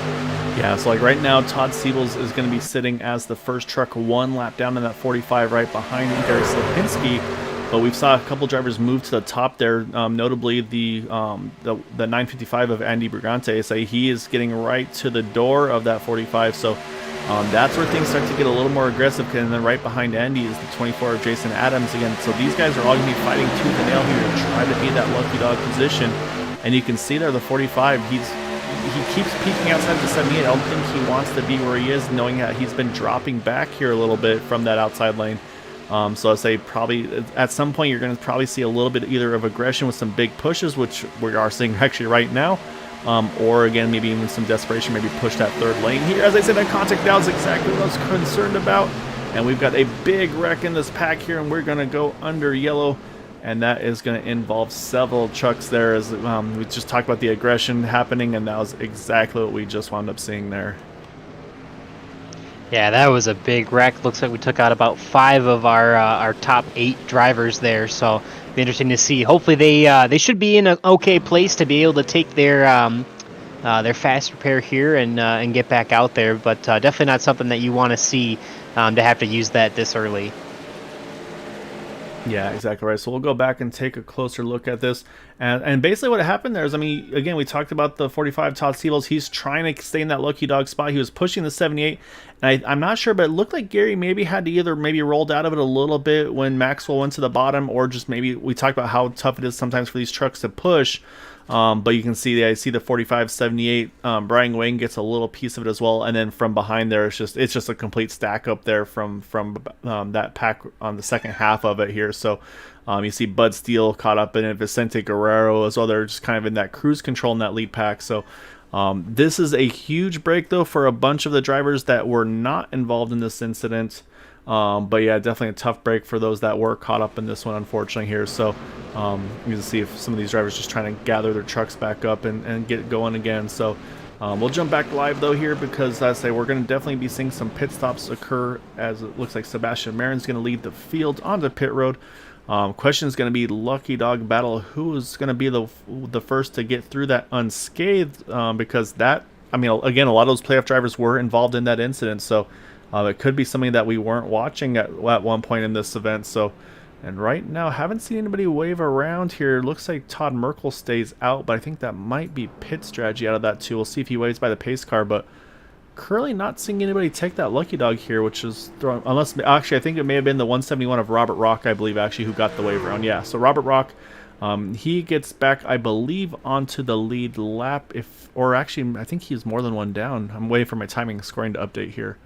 Yeah, so like right now, Todd Siebels is going to be sitting as the first truck 1 lap down in that 45 right behind Gary Slipinski. But we've saw a couple drivers move to the top there, notably the 955 of Andy Brigante. So he is getting right to the door of that 45. So that's where things start to get a little more aggressive. And then right behind Andy is the 24 of Jason Adams again. So these guys are all going to be fighting tooth and nail here to try to be that lucky dog position. And you can see there the 45, he keeps peeking outside the 78. I don't think he wants to be where he is, knowing that he's been dropping back here a little bit from that outside lane. So I'd say probably at some point you're going to probably see a little bit either of aggression with some big pushes, which we are seeing actually right now, or again maybe even some desperation, maybe push that third lane here. As I said, that contact now is exactly what I was concerned about, and we've got a big wreck in this pack here, and we're going to go under yellow, and that is going to involve several trucks there. As we just talked about the aggression happening, and that was exactly what we just wound up seeing there. Yeah, that was a big wreck. Looks like we took out about 5 of our top 8 drivers there. So it'll be interesting to see. Hopefully they should be in an okay place to be able to take their fast repair here and get back out there. But definitely not something that you want to see to have to use that this early. Yeah, exactly right. So we'll go back and take a closer look at this. And basically what happened there is, I mean, again, we talked about the 45 Todd Siebels. He's trying to stay in that lucky dog spot. He was pushing the 78. And I'm not sure, but it looked like Gary maybe had to either maybe rolled out of it a little bit when Maxwell went to the bottom, or just maybe we talked about how tough it is sometimes for these trucks to push. But you can see, I see the 45, 78. Brian Wayne gets a little piece of it as well, and then from behind there, it's just a complete stack up there from that pack on the second half of it here. So you see Bud Steele caught up in it, Vicente Guerrero as well. They're just kind of in that cruise control in that lead pack. So this is a huge break though for a bunch of the drivers that were not involved in this incident. But yeah, definitely a tough break for those that were caught up in this one, unfortunately, here. So you can see if some of these drivers just trying to gather their trucks back up and get going again. So we'll jump back live, though, here, because, as I say, we're going to definitely be seeing some pit stops occur, as it looks like Sebastian Marin is going to lead the field onto pit road. Question is going to be lucky dog battle. Who is going to be the first to get through that unscathed? Because that, I mean, again, a lot of those playoff drivers were involved in that incident. So it could be something that we weren't watching at one point in this event. So, and right now, haven't seen anybody wave around here. Looks like Todd Merkel stays out, but I think that might be pit strategy out of that too. We'll see if he waves by the pace car, but currently not seeing anybody take that lucky dog here, which is thrown, unless actually I think it may have been the 171 of Robert Rock, I believe, actually, who got the wave around. Yeah, so Robert Rock, he gets back, I believe, onto the lead lap, or actually I think he's more than one down. I'm waiting for my timing scoring to update here.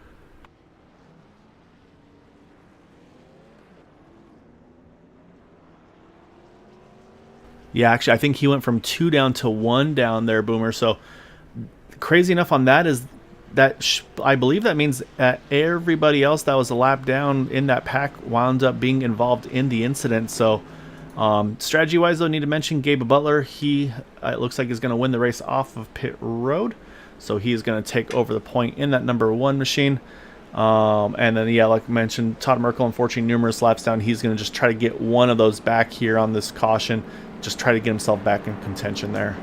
Yeah, actually, I think he went from 2 down to 1 down there, Boomer. So crazy enough on that is that I believe that means that everybody else that was a lap down in that pack wound up being involved in the incident. So strategy-wise, though, I need to mention Gabe Butler. He, it looks like, is going to win the race off of pit road. So he's going to take over the point in that number 1 machine. And then, yeah, like I mentioned, Todd Merkel, unfortunately, numerous laps down. He's going to just try to get one of those back here on this caution. Just try to get himself back in contention there.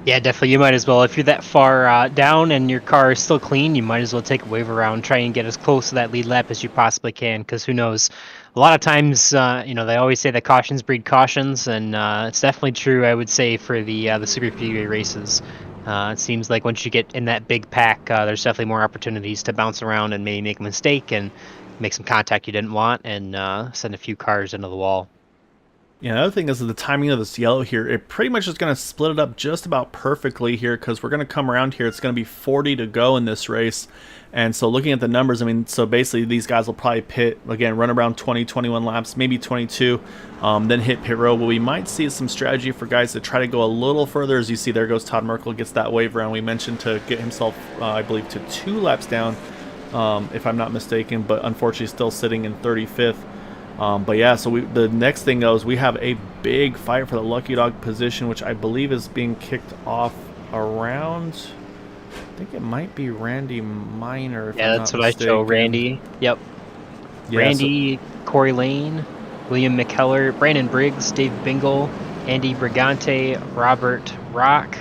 Yeah, definitely. You might as well, if you're that far down and your car is still clean, you might as well take a wave around, try and get as close to that lead lap as you possibly can, because who knows? A lot of times, you know, they always say that cautions breed cautions, and it's definitely true, I would say, for the Super Speedway races. It seems like once you get in that big pack, there's definitely more opportunities to bounce around and maybe make a mistake and make some contact you didn't want and send a few cars into the wall. Yeah, another thing is the timing of this yellow here. It pretty much is going to split it up just about perfectly here, because we're going to come around here. It's going to be 40 to go in this race. And so looking at the numbers, I mean, so basically these guys will probably pit, again, run around 20, 21 laps, maybe 22, then hit pit road. What we might see is some strategy for guys to try to go a little further. As you see, there goes Todd Merkel, gets that wave around. We mentioned to get himself, I believe, to 2 laps down, if I'm not mistaken, but unfortunately still sitting in 35th. But yeah, so the next thing goes, we have a big fight for the lucky dog position, which I believe is being kicked off around, I think it might be Randy Minor. Yeah, that's what I show, Randy. Yep. Yeah, so Randy, Corey Lane, William McKellar, Brandon Briggs, Dave Bingle, Andy Brigante, Robert Rock,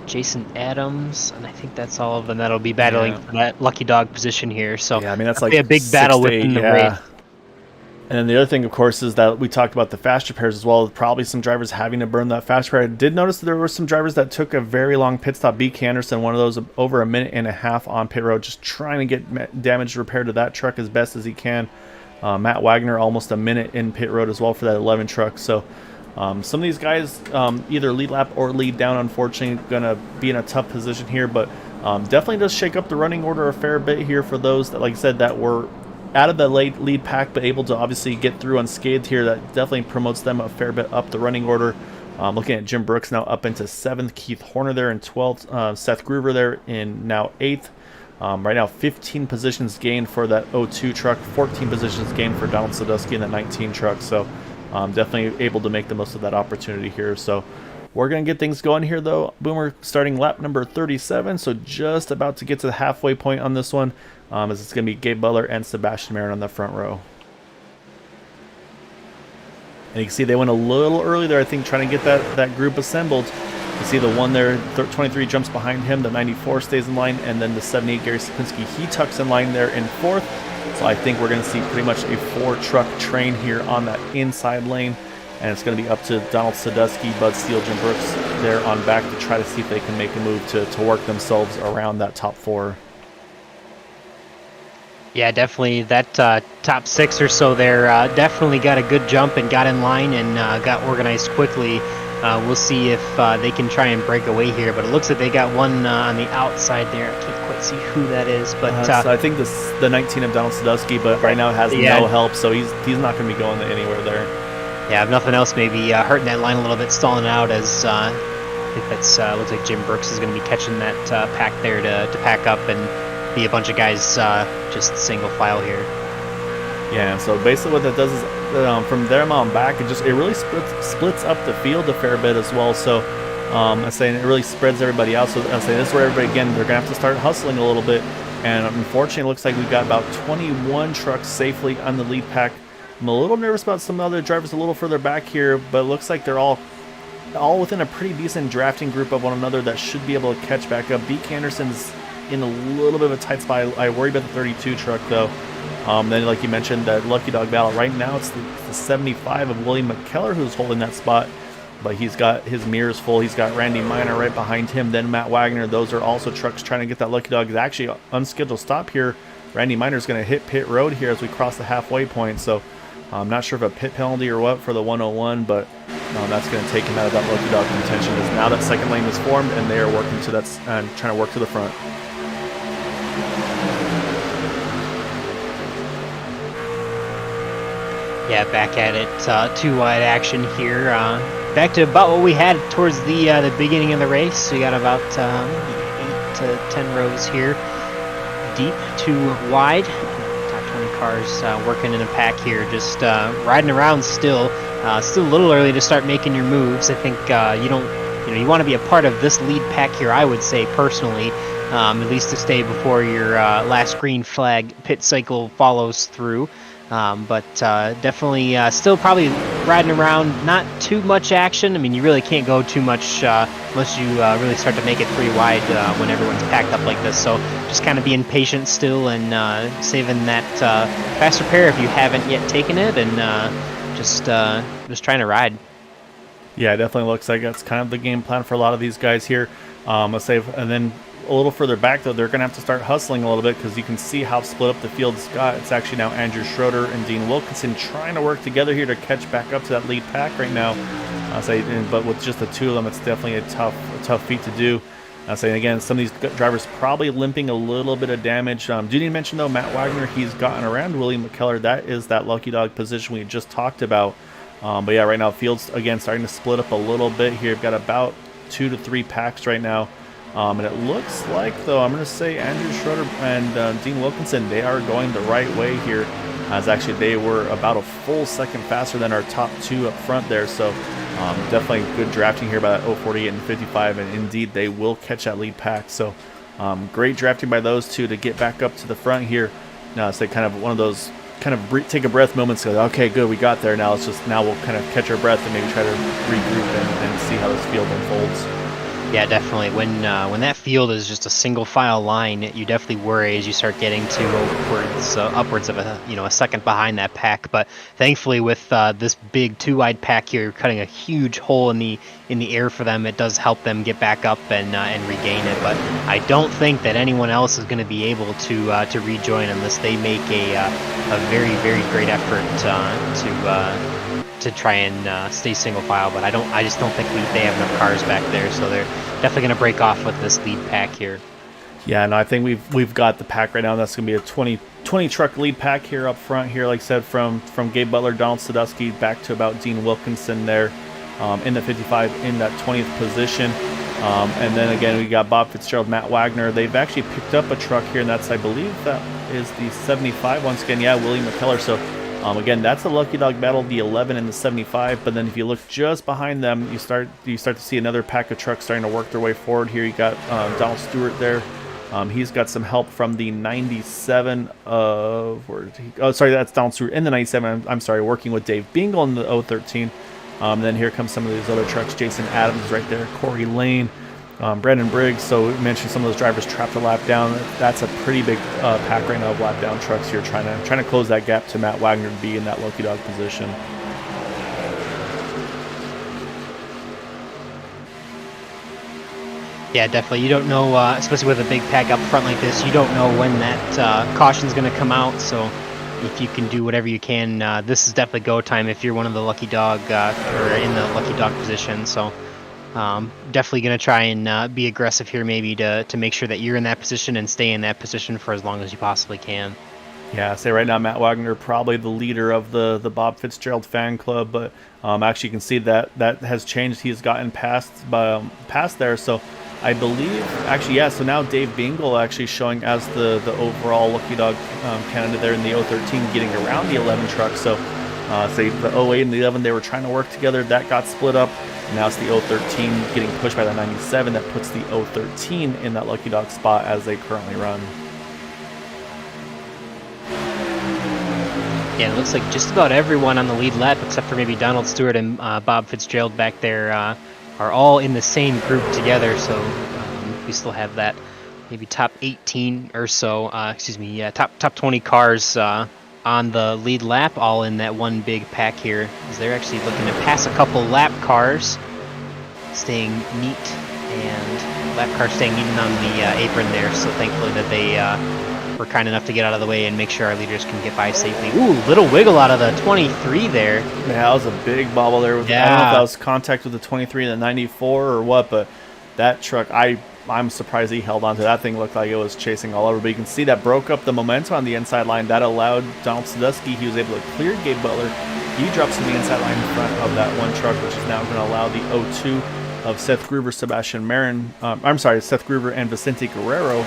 Jason Adams, and I think that's all of them that'll be battling yeah, for that lucky dog position here. So yeah. I mean, that's definitely like a big six battle to eight. within the race. Yeah. And then the other thing, of course, is that we talked about the faster pairs as well. Probably some drivers having to burn that fast pair. I did notice that there were some drivers that took a very long pit stop. BK Anderson, one of those, over a minute and a half on pit road, just trying to get damage repaired to that truck as best as he can. Matt Wagner, almost a minute in pit road as well for that 11 truck. So some of these guys, either lead lap or lead down, unfortunately, going to be in a tough position here. But definitely does shake up the running order a fair bit here for those that, like I said, that were out of the late lead pack, but able to obviously get through unscathed here. That definitely promotes them a fair bit up the running order. Looking at Jim Brooks now up into 7th, Keith Horner there in 12th, Seth Groover there in now 8th. Right now 15 positions gained for that 02 truck, 14 positions gained for Donald Sadusky in that 19 truck. So definitely able to make the most of that opportunity here. So we're going to get things going here, though. Boomer starting lap number 37, so just about to get to the halfway point on this one, as it's going to be Gabe Butler and Sebastian Marin on the front row. And you can see they went a little early there, I think, trying to get that group assembled. You see the one there, 23 jumps behind him, the 94 stays in line, and then the 78, Gary Sapinski, he tucks in line there in 4th. So I think we're going to see pretty much a 4-truck train here on that inside lane. And it's going to be up to Donald Sadusky, Bud Steele, Jim Brooks there on back to try to see if they can make a move to work themselves around that top 4. Yeah, definitely. That top 6 or so there definitely got a good jump and got in line and got organized quickly. We'll see if they can try and break away here, but it looks like they got one on the outside there. I can't quite see who that is, but so I think the 19 of Donald Sadusky, but right now has no help, so he's not going to be going anywhere there. Yeah, if nothing else, maybe hurting that line a little bit, stalling out as I think that's looks like Jim Brooks is going to be catching that pack there to pack up and be a bunch of guys just single file here. Yeah, so basically what that does is from there on back, it really splits up the field a fair bit as well. So I'm saying it really spreads everybody out. So I'm saying this is where everybody, again, they're going to have to start hustling a little bit. And unfortunately, it looks like we've got about 21 trucks safely on the lead pack. I'm a little nervous about some other drivers a little further back here, but it looks like they're all within a pretty decent drafting group of one another that should be able to catch back up. BK Anderson's in a little bit of a tight spot. I worry about the 32 truck, though. Then, like you mentioned, that Lucky Dog battle. Right now, it's the 75 of William McKellar who's holding that spot, but he's got his mirrors full. He's got Randy Minor right behind him, then Matt Wagner. Those are also trucks trying to get that Lucky Dog. It's actually an unscheduled stop here. Randy Minor's going to hit pit road here as we cross the halfway point, so I'm not sure if a pit penalty or what for the 101, but that's going to take him out of that Lucky Dog contention, because now that second lane is formed and they are working to that and trying to work to the front. Yeah, back at it, 2 wide action here. Back to about what we had towards the beginning of the race. We got about 8 to 10 rows here, deep, 2 wide. Top 20 cars working in a pack here, just riding around still. Still a little early to start making your moves. I think you want to be a part of this lead pack here, I would say personally, at least to stay before your last green flag pit cycle follows through. But definitely still probably riding around, not too much action. I mean, you really can't go too much unless you really start to make it pretty wide when everyone's packed up like this. So just kind of being patient still and saving that faster pair if you haven't yet taken it, and just trying to ride. Yeah, it definitely looks like that's kind of the game plan for a lot of these guys here. Let's say, and then a little further back, though, they're going to have to start hustling a little bit, because you can see how split up the field's got. It's actually now Andrew Schroeder and Dean Wilkinson trying to work together here to catch back up to that lead pack right now. But with just the 2 of them, it's definitely a tough feat to do. Saying again, some of these drivers probably limping a little bit of damage. Do need to mention, though, Matt Wagner, he's gotten around William McKellar. That is that Lucky Dog position we just talked about. But yeah, right now, field's again starting to split up a little bit here. We've got about 2 to 3 packs right now. And it looks like, though, I'm going to say Andrew Schroeder and Dean Wilkinson, they are going the right way here, as actually they were about a full second faster than our top 2 up front there. So definitely good drafting here by that 048 and 55, and indeed they will catch that lead pack. So great drafting by those 2 to get back up to the front here. So kind of one of those kind of take a breath moments ago. Okay, good, we got there. Now we'll kind of catch our breath and maybe try to regroup and see how this field unfolds. Yeah, definitely. When that field is just a single file line, you definitely worry as you start getting to upwards of a second behind that pack. But thankfully, with this big 2-wide pack here, you're cutting a huge hole in the air for them. It does help them get back up and regain it. But I don't think that anyone else is going to be able to rejoin unless they make a very, very great effort to try and stay single file, but I just don't think they have enough cars back there, so they're definitely going to break off with this lead pack here. Yeah, no, I think we've got the pack right now. That's going to be a 20 truck lead pack here up front here, like I said, from Gabe Butler, Donald Sadusky, back to about Dean Wilkinson there in the 55 in that 20th position. And then again, we got Bob Fitzgerald, Matt Wagner. They've actually picked up a truck here, and that's, I believe, that is the 75 once again. Yeah, William McKellar. So again, that's the Lucky Dog battle, the 11 and the 75. But then if you look just behind them, you start to see another pack of trucks starting to work their way forward here. You got Donald Stewart there. He's got some help from the 97 of that's Donald Stewart in the 97. I'm sorry, working with Dave Bingle in the 013. Then here comes some of these other trucks. Jason Adams right there, Corey Lane, Brandon Briggs. So we mentioned some of those drivers trapped a lap down. That's a pretty big pack right now of lap down trucks here, trying to close that gap to Matt Wagner to be in that Lucky Dog position. Yeah, definitely. You don't know, especially with a big pack up front like this, you don't know when that caution's going to come out. So if you can do whatever you can, this is definitely go time if you're one of the Lucky Dog or in the Lucky Dog position. So definitely going to try and be aggressive here, maybe to make sure that you're in that position and stay in that position for as long as you possibly can. Yeah, say right now Matt Wagner probably the leader of the Bob Fitzgerald fan club, but actually you can see that has changed. He's gotten past there, so I believe actually so now Dave Bingle actually showing as the overall Lucky Dog candidate there in the 013, getting around the 11 truck. So say the 08 and the 11, they were trying to work together. That got split up. And now it's the 013 getting pushed by the 97. That puts the 013 in that Lucky Dog spot as they currently run. Yeah, it looks like just about everyone on the lead lap, except for maybe Donald Stewart and Bob Fitzgerald back there, are all in the same group together. So we still have that maybe top 18 or so, top 20 cars on the lead lap, all in that one big pack here. As they're actually looking to pass a couple lap cars, staying neat, and lap cars staying neat on the apron there. So thankfully that they were kind enough to get out of the way and make sure our leaders can get by safely. Ooh, little wiggle out of the 23 there. Yeah, that was a big bobble there. I don't know if that was contact with the 23 and the 94 or what, but that truck, I'm surprised he held on to that thing. Looked like it was chasing all over, but you can see that broke up the momentum on the inside line. That allowed Donald Sadusky, he was able to clear Gabe Butler. He drops to the inside line in front of that one truck, which is now going to allow the 02 of Seth Gruber, Sebastian Marin. Seth Gruber and Vicente Guerrero.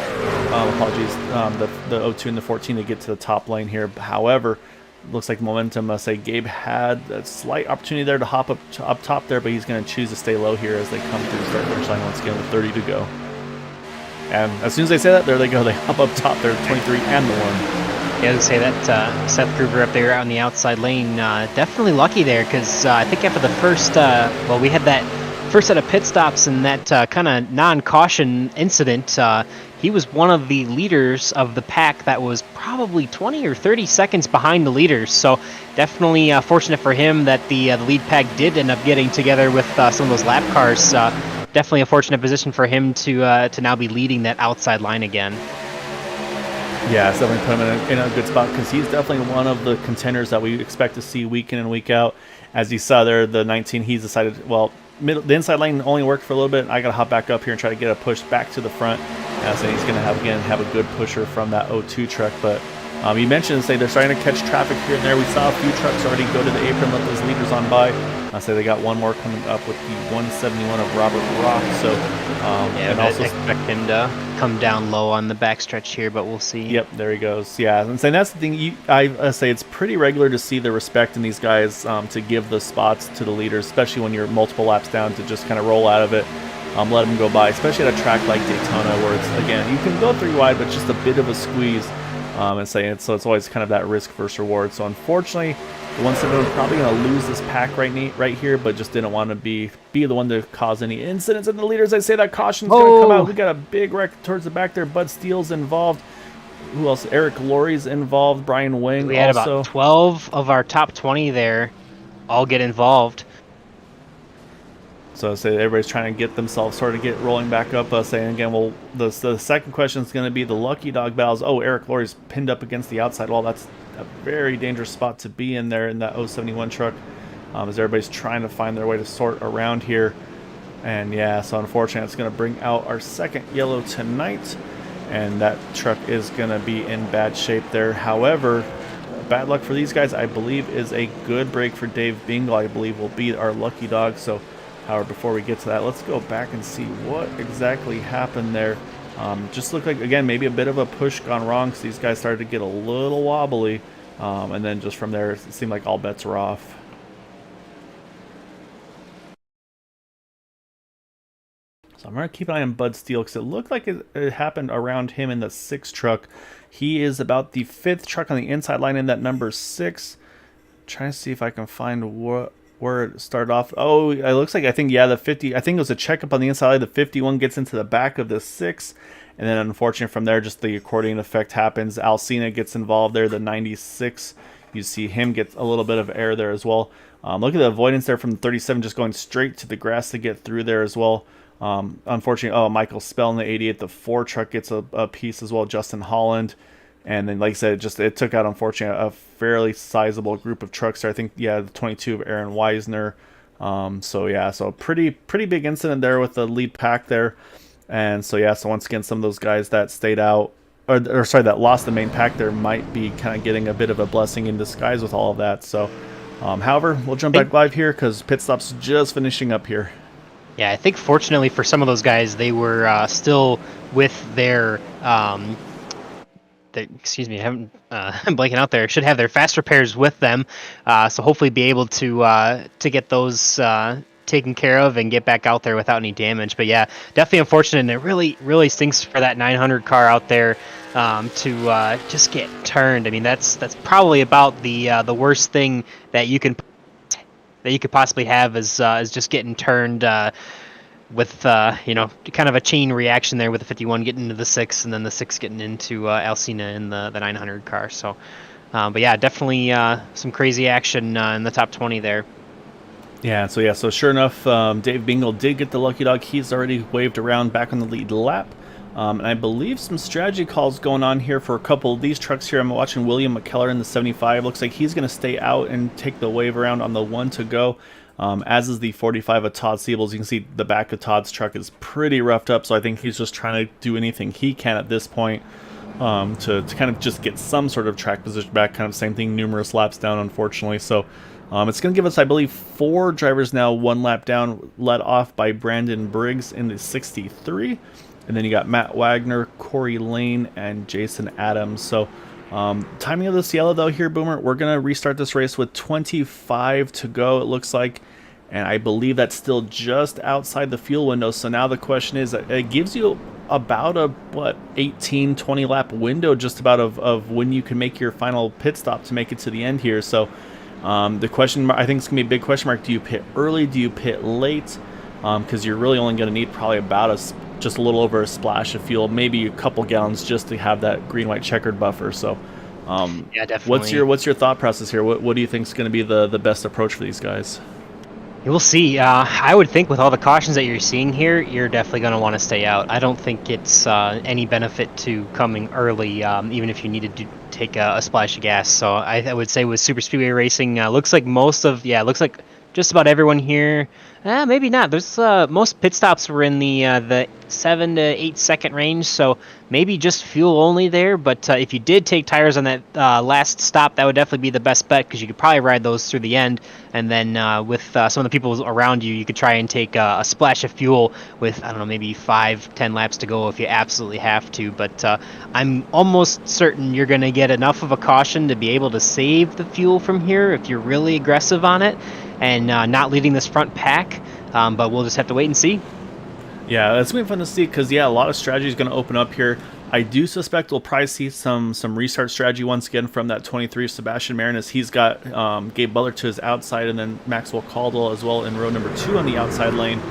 The 02 and the 14 to get to the top lane here. However, looks like momentum. Say Gabe had a slight opportunity there to hop up top there, but he's going to choose to stay low here as they come through the start finish line once again with 30 to go. And as soon as they say that, there they go. They hop up top there, 23 and the 1. Yeah, to say that Seth Gruber up there on the outside lane, definitely lucky there, because I think after the first, we had that first set of pit stops and that kind of non-caution incident, he was one of the leaders of the pack that was probably 20 or 30 seconds behind the leaders. So definitely fortunate for him that the lead pack did end up getting together with some of those lap cars. Definitely a fortunate position for him to now be leading that outside line again. Yeah, it's definitely put him in a good spot, because he's definitely one of the contenders that we expect to see week in and week out. As you saw there, the 19, he's decided, the inside lane only worked for a little bit. I got to hop back up here and try to get a push back to the front. So he's going to have a good pusher from that 02 truck. But you mentioned, they're starting to catch traffic here and there. We saw a few trucks already go to the apron, let those leaders on by. They got one more coming up with the 171 of Robert Rock. So and also expect him to come down low on the backstretch here, but we'll see. Yep, there he goes. Yeah, and that's the thing. I say it's pretty regular to see the respect in these guys to give the spots to the leaders, especially when you're multiple laps down, to just kind of roll out of it. Let them go by, especially at a track like Daytona, where it's, again, you can go 3 wide, but just a bit of a squeeze. and saying so it's always kind of that risk versus reward. So unfortunately, the 171 probably going to lose this pack right here, but just didn't want to be the one to cause any incidents. And the leaders, I say that caution's going to come out. We got a big wreck towards the back there. Bud Steele's involved. Who else? Eric Laurie's involved. Brian Wing we had also. about 12 of our top 20 there all get involved. So say everybody's trying to get themselves sort of get rolling back up. Saying again, well, the second question is going to be the lucky dog battles. Oh, Eric Laurie's pinned up against the outside wall. That's a very dangerous spot to be in there in that 071 truck, as everybody's trying to find their way to sort around here. And yeah, so unfortunately, it's going to bring out our second yellow tonight, and that truck is going to be in bad shape there. However, bad luck for these guys, I believe, is a good break for Dave Bingle. I believe will be our lucky dog. So. However, before we get to that, let's go back and see what exactly happened there. Just looked like, again, maybe a bit of a push gone wrong because these guys started to get a little wobbly. And then just from there, it seemed like all bets were off. So I'm going to keep an eye on Bud Steele because it looked like it happened around him in the 6 truck. He is about the 5th truck on the inside line in that number 6. Trying to see if I can find where it started off. Oh, it looks like, I think the 50, I think it was a checkup on the inside. The 51 gets into the back of the 6, and then unfortunately from there, just the accordion effect happens. Alcina gets involved there, the 96. You see him get a little bit of air there as well. Look at the avoidance there from the 37, just going straight to the grass to get through there as well. Unfortunately, Michael Spell in the 88, the 4 truck gets a piece as well. Justin Holland. And then, like I said, it took out, unfortunately, a fairly sizable group of trucks there. I think, yeah, the 22 of Aaron Weisner. So pretty big incident there with the lead pack there. And so, yeah, so once again, some of those guys that stayed out, or sorry, that lost the main pack there might be kind of getting a bit of a blessing in disguise with all of that. So, however, we'll jump back live here because pit stop's just finishing up here. Yeah, I think fortunately for some of those guys, they were still with their... excuse me, I'm blanking out there. Should have their fast repairs with them, so hopefully be able to get those taken care of and get back out there without any damage. But yeah, definitely unfortunate, and it really stinks for that 900 car out there to just get turned. I mean, that's probably about the worst thing that you could possibly have is just getting turned. With kind of a chain reaction there with the 51 getting into the 6 and then the 6 getting into Alcina in the 900 car. So, but yeah, definitely some crazy action in the top 20 there. Yeah, so sure enough, Dave Bingle did get the lucky dog. He's already waved around back on the lead lap. And I believe some strategy calls going on here for a couple of these trucks here. I'm watching William McKellar in the 75. Looks like he's going to stay out and take the wave around on the 1 to go. As is the 45 of Todd Siebels. You can see the back of Todd's truck is pretty roughed up, so I think he's just trying to do anything he can at this point to kind of just get some sort of track position back. Kind of same thing, numerous laps down, unfortunately. So it's going to give us, I believe, 4 drivers now, 1 lap down, led off by Brandon Briggs in the 63. And then you got Matt Wagner, Corey Lane, and Jason Adams. So timing of this yellow, though, here, Boomer, we're going to restart this race with 25 to go, it looks like. And I believe that's still just outside the fuel window. So now the question is, it gives you about a, 18, 20 lap window just about of when you can make your final pit stop to make it to the end here. So the question, I think it's going to be a big question mark. Do you pit early? Do you pit late? Because you're really only going to need probably about just a little over a splash of fuel, maybe a couple gallons just to have that green-white checkered buffer. So yeah, definitely. What's your thought process here? What do you think is going to be the best approach for these guys? We'll see. I would think with all the cautions that you're seeing here, you're definitely going to want to stay out. I don't think it's any benefit to coming early, even if you needed to take a splash of gas. So I would say with Super Speedway Racing, looks like looks like just about everyone here. Maybe not. There's most pit stops were in the 7 to 8 second range, so maybe just fuel only there. But if you did take tires on that last stop, that would definitely be the best bet because you could probably ride those through the end. And then with some of the people around you, you could try and take a splash of fuel with, I don't know, maybe 5-10 laps to go if you absolutely have to. But I'm almost certain you're going to get enough of a caution to be able to save the fuel from here if you're really aggressive on it and not leading this front pack. But we'll just have to wait and see. Yeah, it's going to be fun to see because, yeah, a lot of strategy is going to open up here. I do suspect we'll probably see some restart strategy once again from that 23 Sebastian Marin, as he's got Gabe Butler to his outside, and then Maxwell Caldwell as well in row number 2 on the outside lane.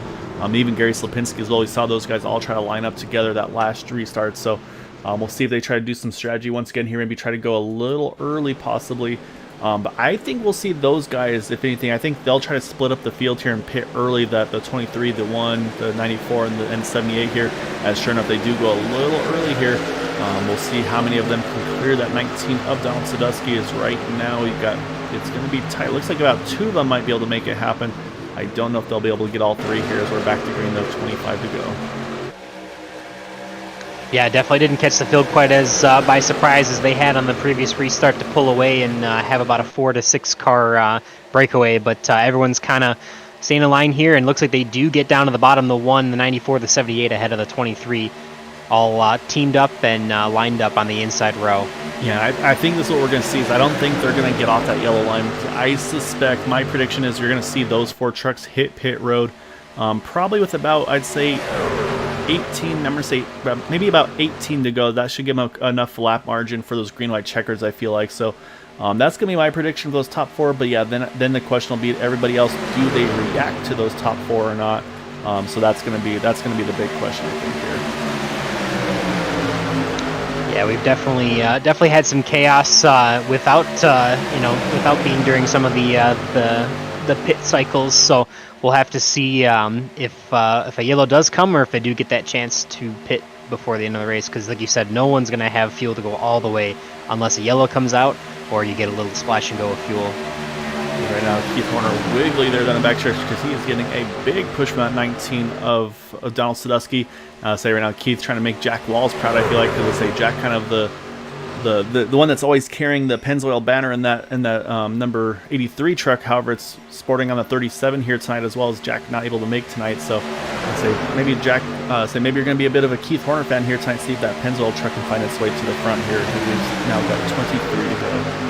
Even Gary Slapinski as well. We saw those guys all try to line up together that last restart. So we'll see if they try to do some strategy once again here. Maybe try to go a little early possibly. But I think we'll see those guys, if anything. I think they'll try to split up the field here and pit early, the 23, the 1, the 94, and 78 here. As sure enough, they do go a little early here. We'll see how many of them can clear that 19 of Donald Sadusky. Is right now it's going to be tight. Looks like about 2 of them might be able to make it happen. I don't know if they'll be able to get all 3 here as we're back to green, though, 25 to go. Yeah, definitely didn't catch the field quite as by surprise as they had on the previous restart to pull away and have about a 4 to 6 car breakaway. But everyone's kind of staying in line here, and looks like they do get down to the bottom. The 1, the 94, the 78 ahead of the 23, all teamed up and lined up on the inside row. Yeah, I think this is what we're going to see. Is I don't think they're going to get off that yellow line. I suspect, my prediction is you're going to see those 4 trucks hit pit road, probably with about, I'd say, 18, I'm going to say maybe about 18 to go. That should give them enough lap margin for those green-white checkers, I feel like. So that's going to be my prediction for those top 4. But yeah, then the question will be, everybody else, do they react to those top 4 or not? So that's going to be the big question, I think, here. Yeah, we've definitely had some chaos without being during some of the pit cycles. So we'll have to see if a yellow does come, or if they do get that chance to pit before the end of the race. Because like you said, no one's going to have fuel to go all the way unless a yellow comes out or you get a little splash and go of fuel. Right now, Keith Horner wiggly there down the back stretch because he is getting a big push from that 19 of Donald Sadusky. Say right now, Keith trying to make Jack Walls proud, I feel like, because say Jack kind of the one that's always carrying the Pennzoil banner in that number 83 truck. However, it's sporting on the 37 here tonight, as well as Jack not able to make tonight. So I'd say maybe Jack, maybe you're going to be a bit of a Keith Horner fan here tonight. See if that Pennzoil truck can find its way to the front here. He's now got 23 to go.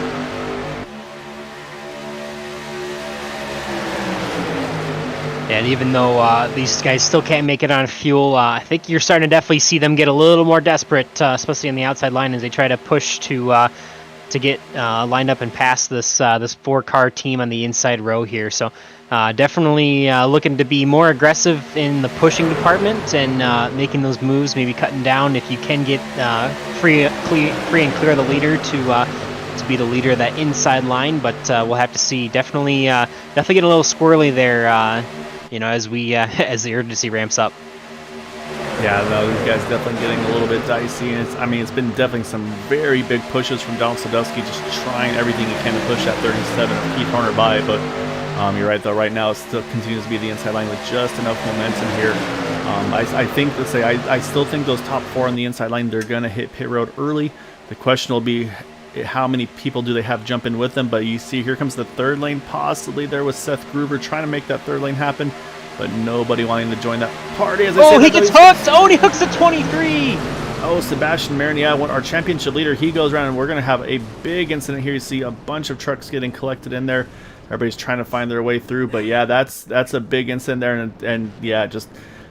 And even though these guys still can't make it on fuel, I think you're starting to definitely see them get a little more desperate, especially on the outside line, as they try to push to get lined up and pass this 4-car team on the inside row here. So definitely looking to be more aggressive in the pushing department and making those moves, maybe cutting down if you can get free and clear the leader to be the leader of that inside line. But we'll have to see. Definitely get a little squirrely there. As as the urgency ramps up. Yeah, no, these guys definitely getting a little bit dicey, and it's been definitely some very big pushes from Donald Sadusky, just trying everything he can to push that 37 of Keith Horner by. But you're right, though. Right now, it still continues to be the inside line with just enough momentum here. I still think those top 4 on the inside line, they're going to hit pit road early. The question will be, how many people do they have jump in with them? But you see, here comes the 3rd lane, possibly there with Seth Gruber trying to make that 3rd lane happen, but nobody wanting to join that party. As he gets hooked! Oh, and he hooks the 23! Oh, Sebastian Marin, yeah, our championship leader, he goes around, and we're going to have a big incident here. You see a bunch of trucks getting collected in there. Everybody's trying to find their way through, but yeah, that's a big incident there, and yeah, just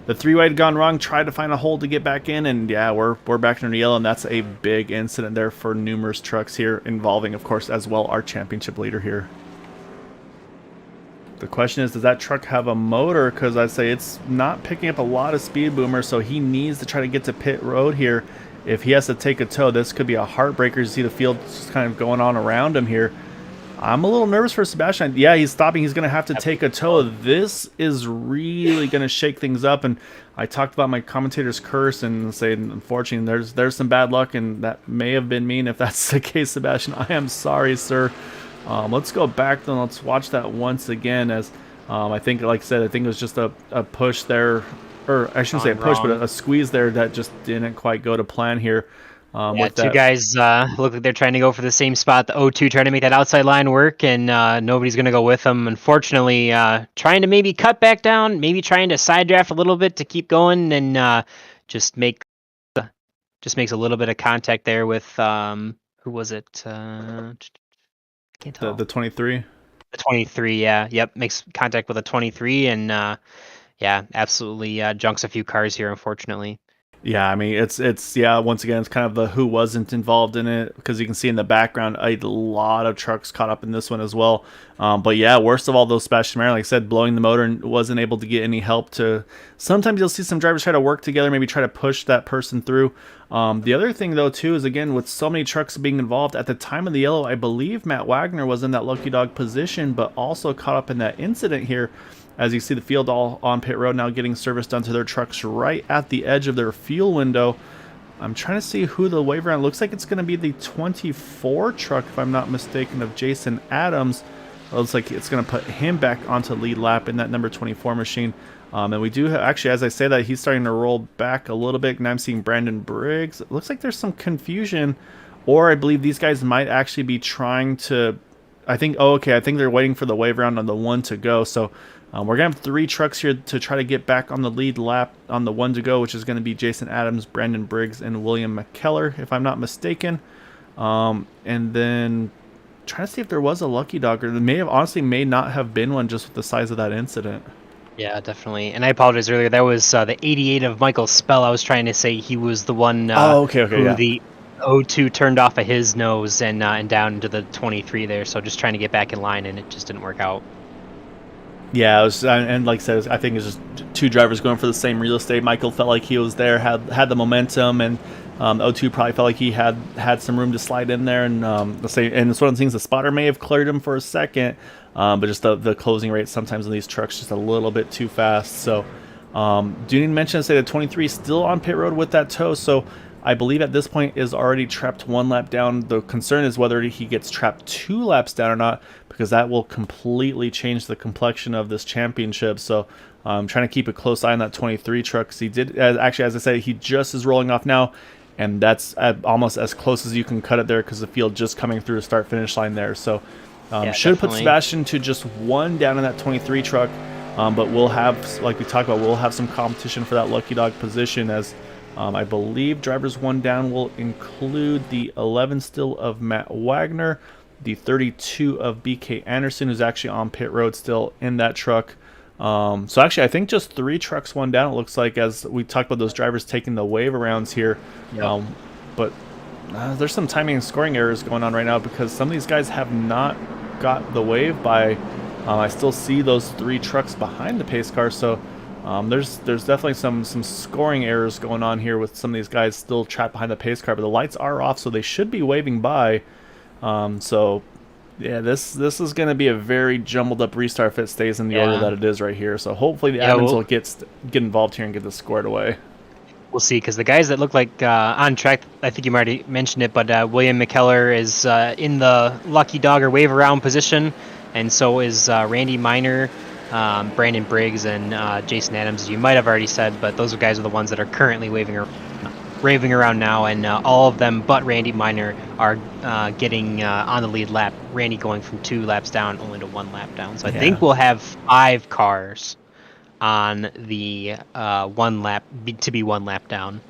the 3-way had gone wrong, tried to find a hole to get back in, and yeah, we're back in the yellow, and that's a big incident there for numerous trucks here, involving, of course, as well, our championship leader here. The question is, does that truck have a motor? Because I'd say it's not picking up a lot of speed boomer, so he needs to try to get to pit road here. If he has to take a tow, this could be a heartbreaker. You see the field just kind of going on around him here. I'm a little nervous for Sebastian. Yeah, he's stopping. He's going to have to take a tow. This is really going to shake things up. And I talked about my commentator's curse and saying, unfortunately, there's some bad luck, and that may have been me. And if that's the case, Sebastian, I am sorry, sir. Let's go back and let's watch that once again. As I think, like I said, I think it was just a push there, or I shouldn't say a push, but a squeeze there that just didn't quite go to plan here. With 2 guys look like they're trying to go for the same spot. The 0-2 trying to make that outside line work, and nobody's going to go with them. Unfortunately, trying to maybe cut back down, maybe trying to side draft a little bit to keep going, and just makes a little bit of contact there with who was it? Can't tell. The 23. The 23, yeah, yep, makes contact with a 23, and yeah, absolutely junks a few cars here, unfortunately. Yeah, I mean it's yeah, once again it's kind of the who wasn't involved in it, because you can see in the background a lot of trucks caught up in this one as well. But yeah, worst of all, those Sebastian Marin, like I said, blowing the motor and wasn't able to get any help to. Sometimes you'll see some drivers try to work together, maybe try to push that person through. The other thing though too is, again, with so many trucks being involved at the time of the yellow, I believe Matt Wagner was in that lucky dog position, but also caught up in that incident here. As you see the field all on pit road now getting service done to their trucks right at the edge of their fuel window. I'm trying to see who the wave around. Looks like it's going to be the 24 truck, if I'm not mistaken, of Jason Adams. It looks like it's going to put him back onto lead lap in that number 24 machine. And we do have, actually, as I say that, he's starting to roll back a little bit. Now I'm seeing Brandon Briggs. It looks like there's some confusion, or I believe these guys might actually be trying to, I think, oh, okay, I think they're waiting for the wave around on the one to go. So we're going to have 3 trucks here to try to get back on the lead lap on the one to go, which is going to be Jason Adams, Brandon Briggs, and William McKellar, if I'm not mistaken. And then trying to see if there was a lucky dog, or there may have, honestly, may not have been one just with the size of that incident. Yeah, definitely. And I apologize earlier. That was the 88 of Michael Spell. I was trying to say he was the one Okay, who yeah. the O2 turned off of his nose and down into the 23 there. So just trying to get back in line, and it just didn't work out. Yeah, it was, and like I said, I think it's just 2 drivers going for the same real estate. Michael felt like he was there, had the momentum, and O2 probably felt like he had some room to slide in there. And let's say, and it's one of the things, the spotter may have cleared him for a second, but just the closing rate sometimes in these trucks just a little bit too fast. So do you need to mention, say the 23 still on pit road with that tow? So I believe at this point is already trapped 1 lap down. The concern is whether he gets trapped 2 laps down or not, because that will completely change the complexion of this championship. So I'm trying to keep a close eye on that 23 truck, because he did, actually, as I said, he just is rolling off now, and that's almost as close as you can cut it there, because the field just coming through the start-finish line there. So Yeah, should put definitely. Sebastian to just 1 down in that 23 truck, but we'll have, like we talked about, we'll have some competition for that lucky dog position, as I believe drivers 1 down will include the 11 still of Matt Wagner, the 32 of BK Anderson, who's actually on pit road still in that truck. So actually, I think just 3 trucks 1 down, it looks like, as we talked about those drivers taking the wave arounds here. Yep. But there's some timing and scoring errors going on right now, because some of these guys have not got the wave by. I still see those 3 trucks behind the pace car, so there's definitely some scoring errors going on here with some of these guys still trapped behind the pace car. But the lights are off, so they should be waving by. So yeah, this is going to be a very jumbled up restart if it stays in the order that it is right here. So hopefully the admins will get involved here and get this squared away. We'll see, because the guys that look like on track, I think you already mentioned it, but William McKellar is in the lucky dog or wave around position, and so is Randy Miner, Brandon Briggs, and Jason Adams, as you might have already said, but those guys are the ones that are currently waving around now, and all of them but Randy Miner are getting on the lead lap. Randy going from 2 laps down only to 1 lap down. So I think we'll have 5 cars on the 1 lap to be 1 lap down.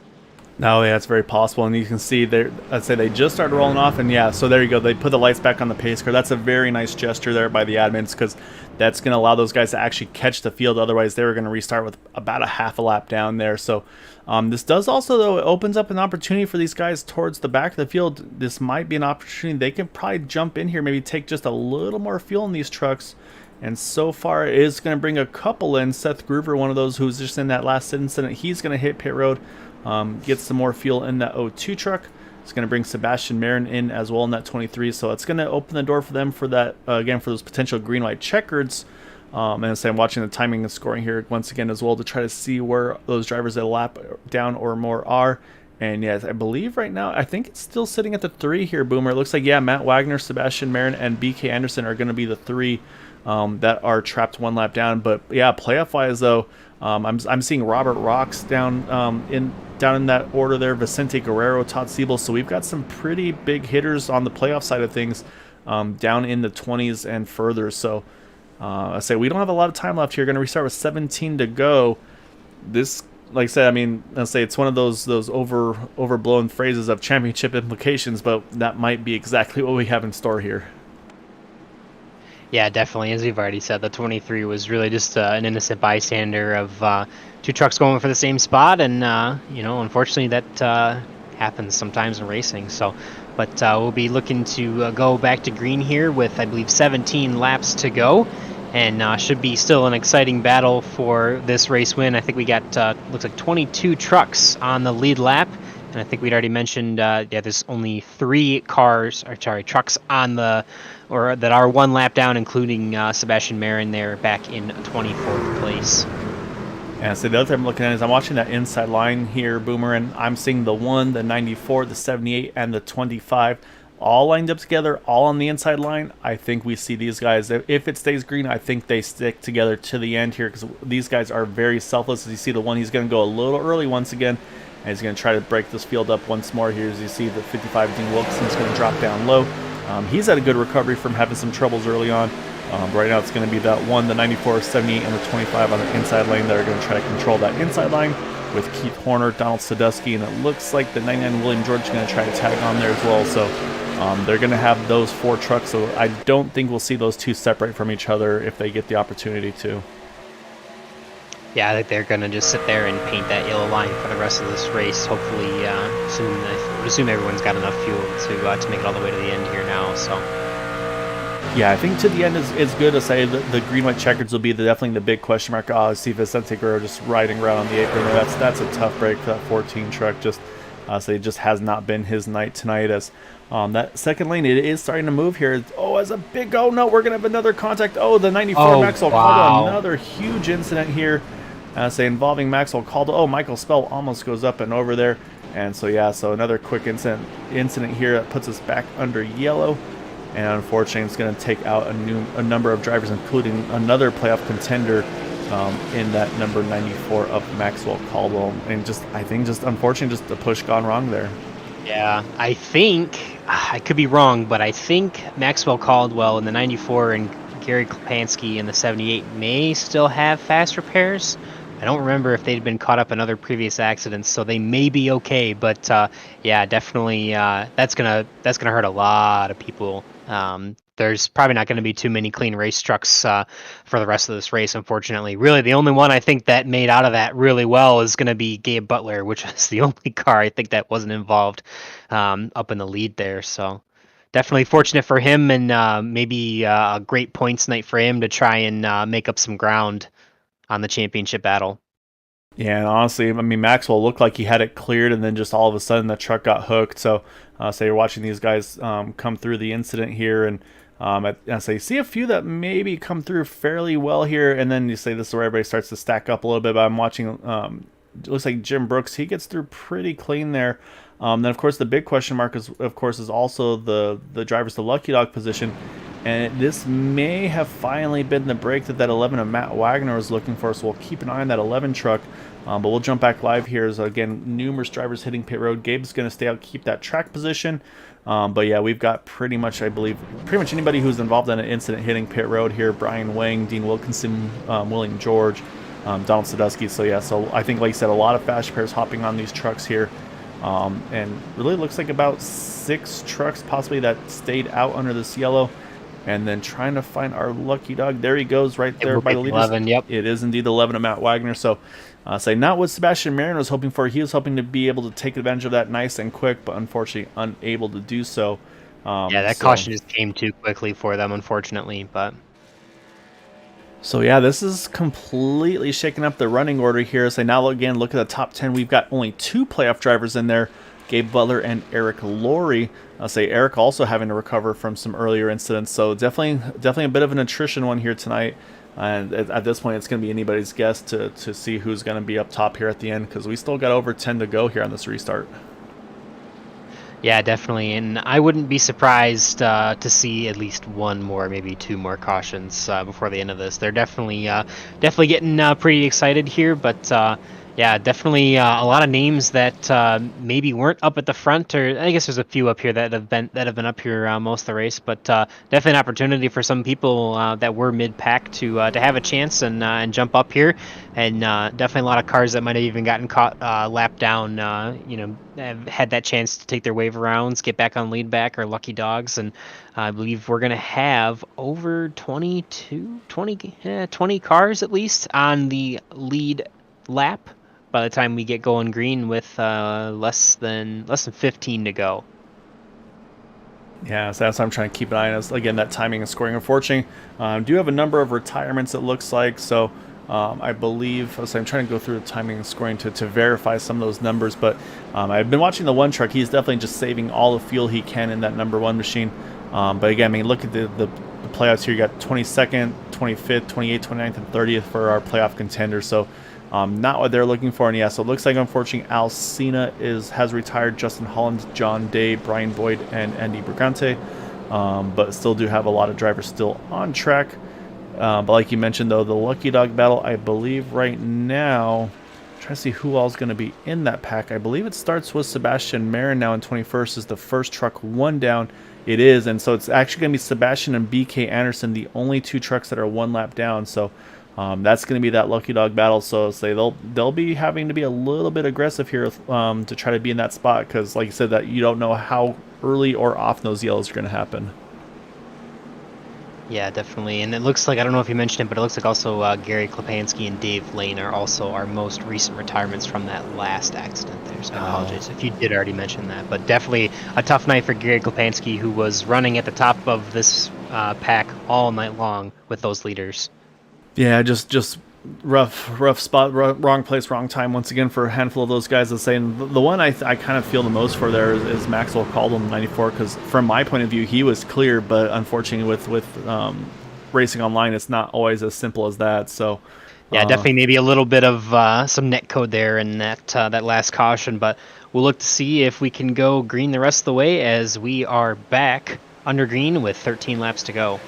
No, yeah, it's very possible, and you can see there. I'd say they just started rolling off, and yeah, so there you go. They put the lights back on the pace car. That's a very nice gesture there by the admins, because that's going to allow those guys to actually catch the field. Otherwise, they were going to restart with about a half a lap down there. So this does also, though, it opens up an opportunity for these guys towards the back of the field. This might be an opportunity. They can probably jump in here, maybe take just a little more fuel in these trucks. And so far, it is going to bring a couple in. Seth Groover, one of those who's just in that last incident, he's going to hit pit road. Get some more fuel in that O2 truck. It's going to bring Sebastian Marin in as well in that 23, so it's going to open the door for them for that, again, for those potential green-white checkers. And so I'm watching the timing and scoring here once again as well to try to see where those drivers at a lap down or more are. And yes, I believe right now, I think it's still sitting at the 3 here, Boomer. It looks like, yeah, Matt Wagner, Sebastian Marin, and BK Anderson are going to be the 3 that are trapped 1 lap down. But yeah, playoff-wise, though, I'm seeing Robert Rocks down in that order there, Vicente Guerrero, Todd Siebel. So we've got some pretty big hitters on the playoff side of things down in the 20s and further. So I say we don't have a lot of time left here. Going to restart with 17 to go. This, like I said, I mean, I'll say it's one of those overblown phrases of championship implications, but that might be exactly what we have in store here. Yeah, definitely. As we've already said, the 23 was really just an innocent bystander of two trucks going for the same spot, and unfortunately, that happens sometimes in racing. So, but we'll be looking to go back to green here with, I believe, 17 laps to go, and should be still an exciting battle for this race win. I think we got looks like 22 trucks on the lead lap. And I think we'd already mentioned, there's only 3 trucks on or that are 1 lap down, including Sebastian Marin there back in 24th place. And so the other thing I'm looking at is I'm watching that inside line here, Boomer, and I'm seeing the 1, the 94, the 78, and the 25 all lined up together, all on the inside line. I think we see these guys, if it stays green, I think they stick together to the end here because these guys are very selfless. As you see the 1, he's going to go a little early once again, and he's going to try to break this field up once more here. As you see the 55, Dean Wilkinson's going to drop down low. He's had a good recovery from having some troubles early on. Right now it's going to be that 1, the 94, 78, and the 25 on the inside lane that are going to try to control that inside line with Keith Horner, Donald Sadusky, and it looks like the 99 William George is going to try to tag on there as well. So they're going to have those 4 trucks, so I don't think we'll see those 2 separate from each other if they get the opportunity to. Yeah, I think they're going to just sit there and paint that yellow line for the rest of this race. Hopefully, soon. I would assume everyone's got enough fuel to make it all the way to the end here now. So. Yeah, I think to the end is good to say that the green-white checkers will be definitely the big question mark. Oh, I see Vicente Guerrero just riding around on the apron there. That's a tough break for that 14 truck. So it just has not been his night tonight. As that second lane, it is starting to move here. Oh, as a big, oh no, we're going to have another contact. Oh, the 94 Maxwell Caldwell, another huge incident here. Involving Maxwell Caldwell. Oh, Michael Spell almost goes up and over there. And so, yeah, so another quick incident here that puts us back under yellow. And unfortunately, it's going to take out a number of drivers, including another playoff contender in that number 94 of Maxwell Caldwell. And I think unfortunately, just the push gone wrong there. Yeah, I think, I could be wrong, but I think Maxwell Caldwell in the 94 and Gary Klepansky in the 78 may still have fast repairs. I don't remember if they'd been caught up in other previous accidents, so they may be okay. But yeah, definitely that's gonna hurt a lot of people. There's probably not going to be too many clean race trucks for the rest of this race, unfortunately. Really, the only one I think that made out of that really well is going to be Gabe Butler, which is the only car I think that wasn't involved up in the lead there. So definitely fortunate for him, and maybe a great points night for him to try and make up some ground on the championship battle. Yeah, and honestly, I mean, Maxwell looked like he had it cleared, and then just all of a sudden the truck got hooked. So you're watching these guys come through the incident here, and you see a few that maybe come through fairly well here, and then you say this is where everybody starts to stack up a little bit. But I'm watching, it looks like Jim Brooks, he gets through pretty clean there. Then, of course, the big question mark is also the driver's the lucky dog position. And this may have finally been the break that 11 of Matt Wagner was looking for, so we'll keep an eye on that 11 truck. But we'll jump back live here as, again, numerous drivers hitting pit road. Gabe's going to stay out, keep that track position. But yeah, we've got pretty much anybody who's involved in an incident hitting pit road here. Brian Wang, Dean Wilkinson, William George, Donald Sadusky. So yeah, so I think, like you said, a lot of fast repairs hopping on these trucks here. And really looks like about 6 trucks possibly that stayed out under this yellow. And then trying to find our lucky dog. There he goes right there by the leaders. 11, yep. It is indeed 11 of Matt Wagner. So not what Sebastian Marin was hoping for. He was hoping to be able to take advantage of that nice and quick, but unfortunately unable to do so. Yeah, caution just came too quickly for them, unfortunately. But so yeah, this is completely shaking up the running order here. So now again, look at the top 10. We've got only 2 playoff drivers in there. Gabe Butler and Eric Laurie. Eric also having to recover from some earlier incidents, so definitely a bit of an attrition one here tonight. And at this point, it's going to be anybody's guess to see who's going to be up top here at the end, because we still got over 10 to go here on this restart. Yeah, definitely, and I wouldn't be surprised to see at least 1 more, maybe 2 more cautions before the end of this. They're definitely getting pretty excited here, but Yeah, definitely a lot of names that maybe weren't up at the front, or I guess there's a few up here that have been up here most of the race, but definitely an opportunity for some people that were mid-pack to have a chance and jump up here, and definitely a lot of cars that might have even gotten caught lapped down, have had that chance to take their wave rounds, get back on lead back, or lucky dogs, and I believe we're gonna have over 20 cars at least on the lead lap by the time we get going green with less than 15 to go. Yeah, so that's what I'm trying to keep an eye on. Is, again, that timing and scoring. Unfortunately, do have a number of retirements, it looks like. So I believe, so I'm trying to go through the timing and scoring to verify some of those numbers. But I've been watching the one truck. He's definitely just saving all the fuel he can in that number one machine. But again, I mean, look at the playoffs here. You got 22nd, 25th, 28th, 29th, and 30th for our playoff contenders. So not what they're looking for. And yeah, so it looks like, unfortunately, Al Cena has retired. Justin Holland, John Day, Brian Boyd, and Andy Brigante. But still do have a lot of drivers still on track. But like you mentioned, though, the Lucky Dog battle, I believe right now, I'm trying to see who all's going to be in that pack. I believe it starts with Sebastian Marin now in 21st is the first truck one down. It is, and so it's actually going to be Sebastian and BK Anderson, the only two trucks that are one lap down. So that's going to be that Lucky Dog battle. So say they'll be having to be a little bit aggressive here to try to be in that spot, because like you said, that you don't know how early or often those yellows are going to happen. Yeah, definitely. And it looks like, I don't know if you mentioned it, but it looks like also Gary Klepansky and Dave Lane are also our most recent retirements from that last accident there. So I apologize if you did already mention that. But definitely a tough night for Gary Klepansky, who was running at the top of this pack all night long with those leaders. Yeah, just rough spot, wrong place, wrong time once again for a handful of those guys. Let's say, and the one I kind of feel the most for there is Maxwell Caldwell, 94, because from my point of view, he was clear, but unfortunately with racing online, it's not always as simple as that. So yeah, definitely maybe a little bit of some net code there in that last caution, but we'll look to see if we can go green the rest of the way as we are back under green with 13 laps to go.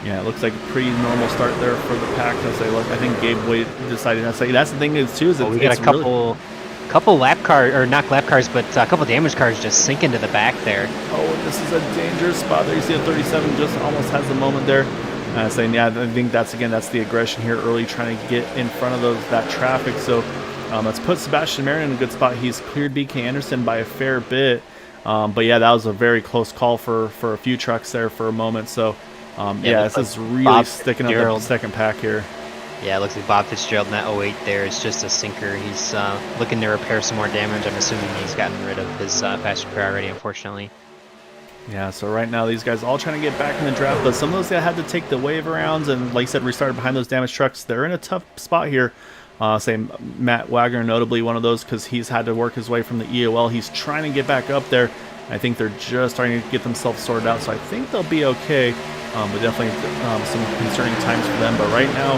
Yeah, it looks like a pretty normal start there for the pack. I think Gabe Wade decided not to say. That's the thing is too, is we got a couple lap car, or not lap cars, but a couple damage cars just sink into the back there. Oh, this is a dangerous spot there. You see a 37 just almost has the moment there. Saying, yeah, I think that's the aggression here early, trying to get in front of that traffic. So let's put Sebastian Marin in a good spot. He's cleared BK Anderson by a fair bit. But yeah, that was a very close call for a few trucks there for a moment. So yeah, this is really Bob sticking up the second pack here. Yeah, it looks like Bob Fitzgerald in that 08 there is just a sinker. He's looking to repair some more damage. I'm assuming he's gotten rid of his passenger car already, unfortunately. Yeah, so right now these guys all trying to get back in the draft, but some of those that had to take the wave arounds and, like I said, restarted behind those damaged trucks. They're in a tough spot here. Say Matt Wagner, notably one of those, because he's had to work his way from the EOL. He's trying to get back up there. I think they're just starting to get themselves sorted out, so I think they'll be okay. But definitely some concerning times for them. But right now,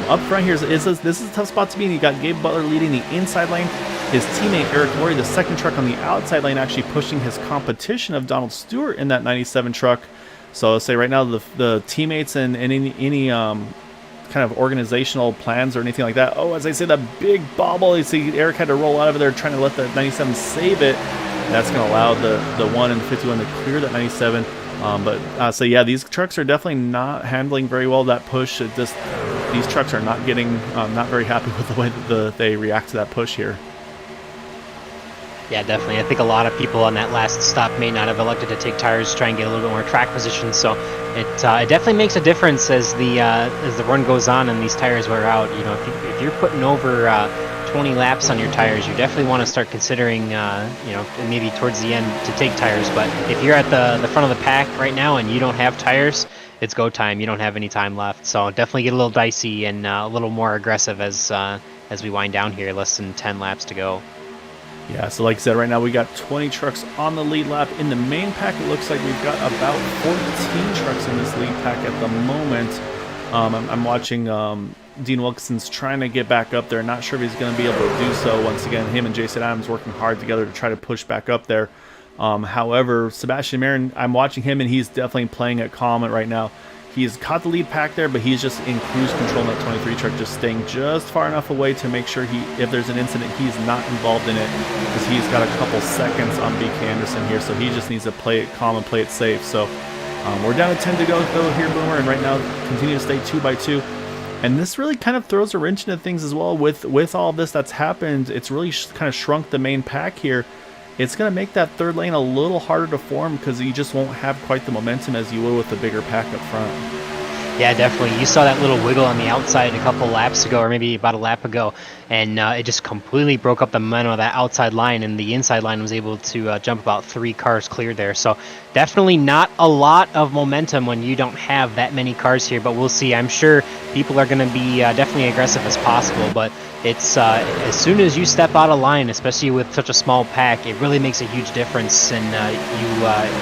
up front here, this is a tough spot to be in. You got Gabe Butler leading the inside lane. His teammate Eric Laurie, the second truck on the outside lane, actually pushing his competition of Donald Stewart in that 97 truck. So I'll say right now the teammates and any kind of organizational plans or anything like that. Oh, as I say, that big bobble, you see Eric had to roll out of there trying to let the 97 save it. That's going to allow the 1 and 51 to clear that 97. So yeah, these trucks are definitely not handling very well that push. These trucks are not getting not very happy with the way that they react to that push here. Yeah, definitely. I think a lot of people on that last stop may not have elected to take tires to try and get a little bit more track position. So it definitely makes a difference as the run goes on and these tires wear out. You know, if you're putting over 20 laps on your tires, you definitely want to start considering, maybe towards the end to take tires. But if you're at the front of the pack right now and you don't have tires, it's go time. You don't have any time left. So definitely get a little dicey and a little more aggressive as we wind down here. Less than 10 laps to go. Yeah, so like I said, right now we got 20 trucks on the lead lap. In the main pack, it looks like we've got about 14 trucks in this lead pack at the moment. I'm watching Dean Wilkinson's trying to get back up there. Not sure if he's going to be able to do so. Once again, him and Jason Adams working hard together to try to push back up there. However, Sebastian Marin, I'm watching him, and he's definitely playing it calm right now. He's caught the lead pack there, but he's just in cruise control in that 23 truck, just staying just far enough away to make sure if there's an incident, he's not involved in it, because he's got a couple seconds on BK Anderson here, so he just needs to play it calm and play it safe. So we're down to 10 to go though here, Boomer, and right now continue to stay 2 by 2. And this really kind of throws a wrench into things as well. With all this that's happened, it's really kind of shrunk the main pack here. It's going to make that third lane a little harder to form, because you just won't have quite the momentum as you will with the bigger pack up front. Yeah, definitely. You saw that little wiggle on the outside a couple laps ago, or maybe about a lap ago, and it just completely broke up the momentum of that outside line, and the inside line was able to jump about 3 cars clear there. So definitely not a lot of momentum when you don't have that many cars here, but we'll see. I'm sure people are going to be definitely aggressive as possible, but it's as soon as you step out of line, especially with such a small pack, it really makes a huge difference, and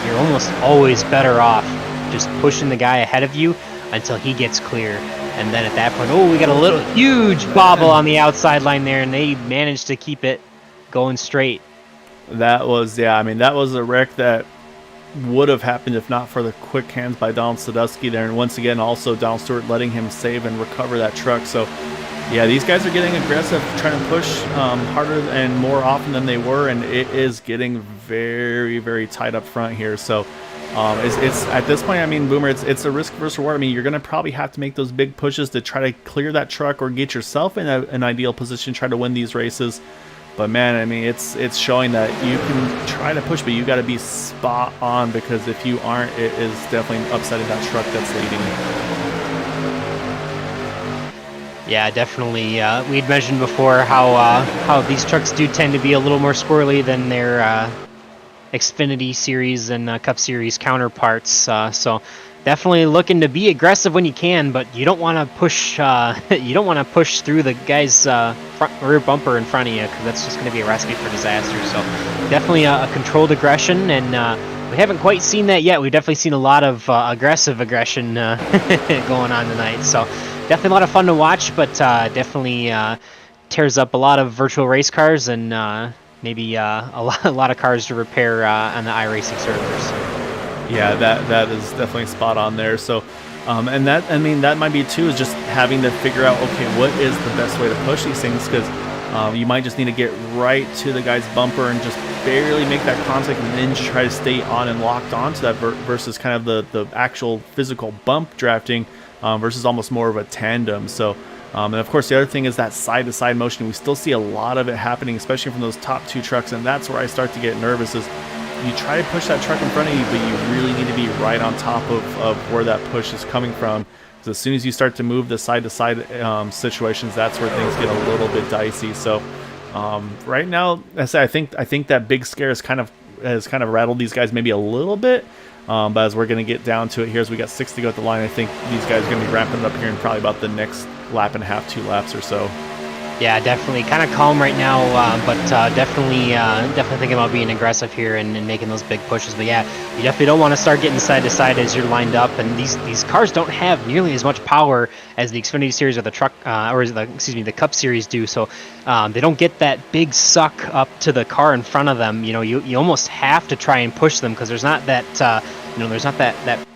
you're almost always better off just pushing the guy ahead of you until he gets clear. And then at that point, oh, we got a little huge bobble on the outside line there, and they managed to keep it going straight. That was, yeah, I mean, that was a wreck that would have happened if not for the quick hands by Donald Sadusky there. And once again, also Donald Stewart letting him save and recover that truck. So yeah, these guys are getting aggressive, trying to push harder and more often than they were, and it is getting very, very tight up front here. So it's at this point, I mean, Boomer, it's a risk versus reward. I mean, you're going to probably have to make those big pushes to try to clear that truck or get yourself in an ideal position, try to win these races. But man, I mean, it's showing that you can try to push, but you got to be spot on, because if you aren't, it is definitely upsetting that truck that's leading. Yeah, definitely. We'd mentioned before how these trucks do tend to be a little more squirrely than their Xfinity Series and Cup Series counterparts. So definitely looking to be aggressive when you can, but you don't want to push. You don't want to push through the guy's front rear bumper in front of you, because that's just going to be a recipe for disaster. So definitely a controlled aggression, and we haven't quite seen that yet. We've definitely seen a lot of aggressive aggression going on tonight. So definitely a lot of fun to watch, but definitely tears up a lot of virtual race cars, and maybe a lot of cars to repair on the iRacing servers. Yeah, that is definitely spot on there. So, and that, I mean, that might be too, is just having to figure out, okay, what is the best way to push these things, because you might just need to get right to the guy's bumper and just barely make that contact, and then try to stay on and locked onto that versus kind of the actual physical bump drafting versus almost more of a tandem. So. And of course, the other thing is that side-to-side motion. We still see a lot of it happening, especially from those top 2 trucks, and that's where I start to get nervous, is you try to push that truck in front of you, but you really need to be right on top of where that push is coming from. Because as soon as you start to move the side-to-side situations, that's where things get a little bit dicey. So right now, I think that big scare has kind of rattled these guys maybe a little bit. But as we're going to get down to it here, as we got 6 to go at the line, I think these guys are going to be ramping it up here in probably about the next lap and a half, 2 laps or so. Yeah, definitely. Kind of calm right now, but definitely thinking about being aggressive here and making those big pushes. But yeah, you definitely don't want to start getting side to side as you're lined up. And these cars don't have nearly as much power as the Xfinity Series or the the Cup Series do. So they don't get that big suck up to the car in front of them. You know, you almost have to try and push them, because there's not that there's not that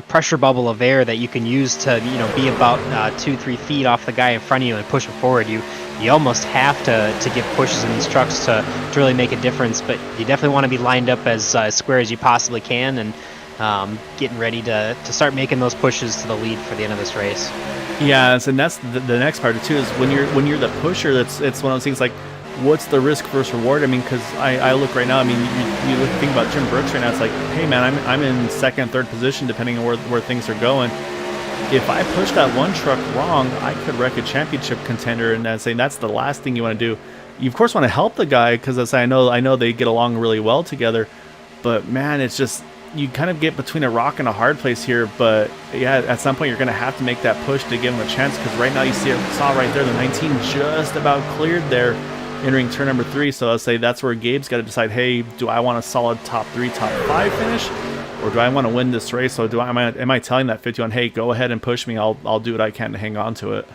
pressure bubble of air that you can use to be about 2-3 feet off the guy in front of you and push him forward. You almost have to give pushes in these trucks to really make a difference, but you definitely want to be lined up as square as you possibly can, and getting ready to start making those pushes to the lead for the end of this race. Yeah, and that's the next part too, is when you're the pusher, it's one of those things like, what's the risk versus reward? I mean, because I look right now, I mean, you think about Jim Brooks right now, it's like, hey man, I'm in second, third position depending on where things are going. If I push that one truck wrong, I could wreck a championship contender, and I'm saying that's the last thing you want to do. You of course want to help the guy, because I know they get along really well together, but man, it's just, you kind of get between a rock and a hard place here. But yeah, at some point you're going to have to make that push to give him a chance, because right now you saw right there, the 19 just about cleared there, entering turn number 3. So I'll say that's where Gabe's got to decide, hey, do I want a solid top 3, top 5 finish, or do I want to win this race? So am I telling that 51, hey, go ahead and push me, I'll do what I can to hang on to it.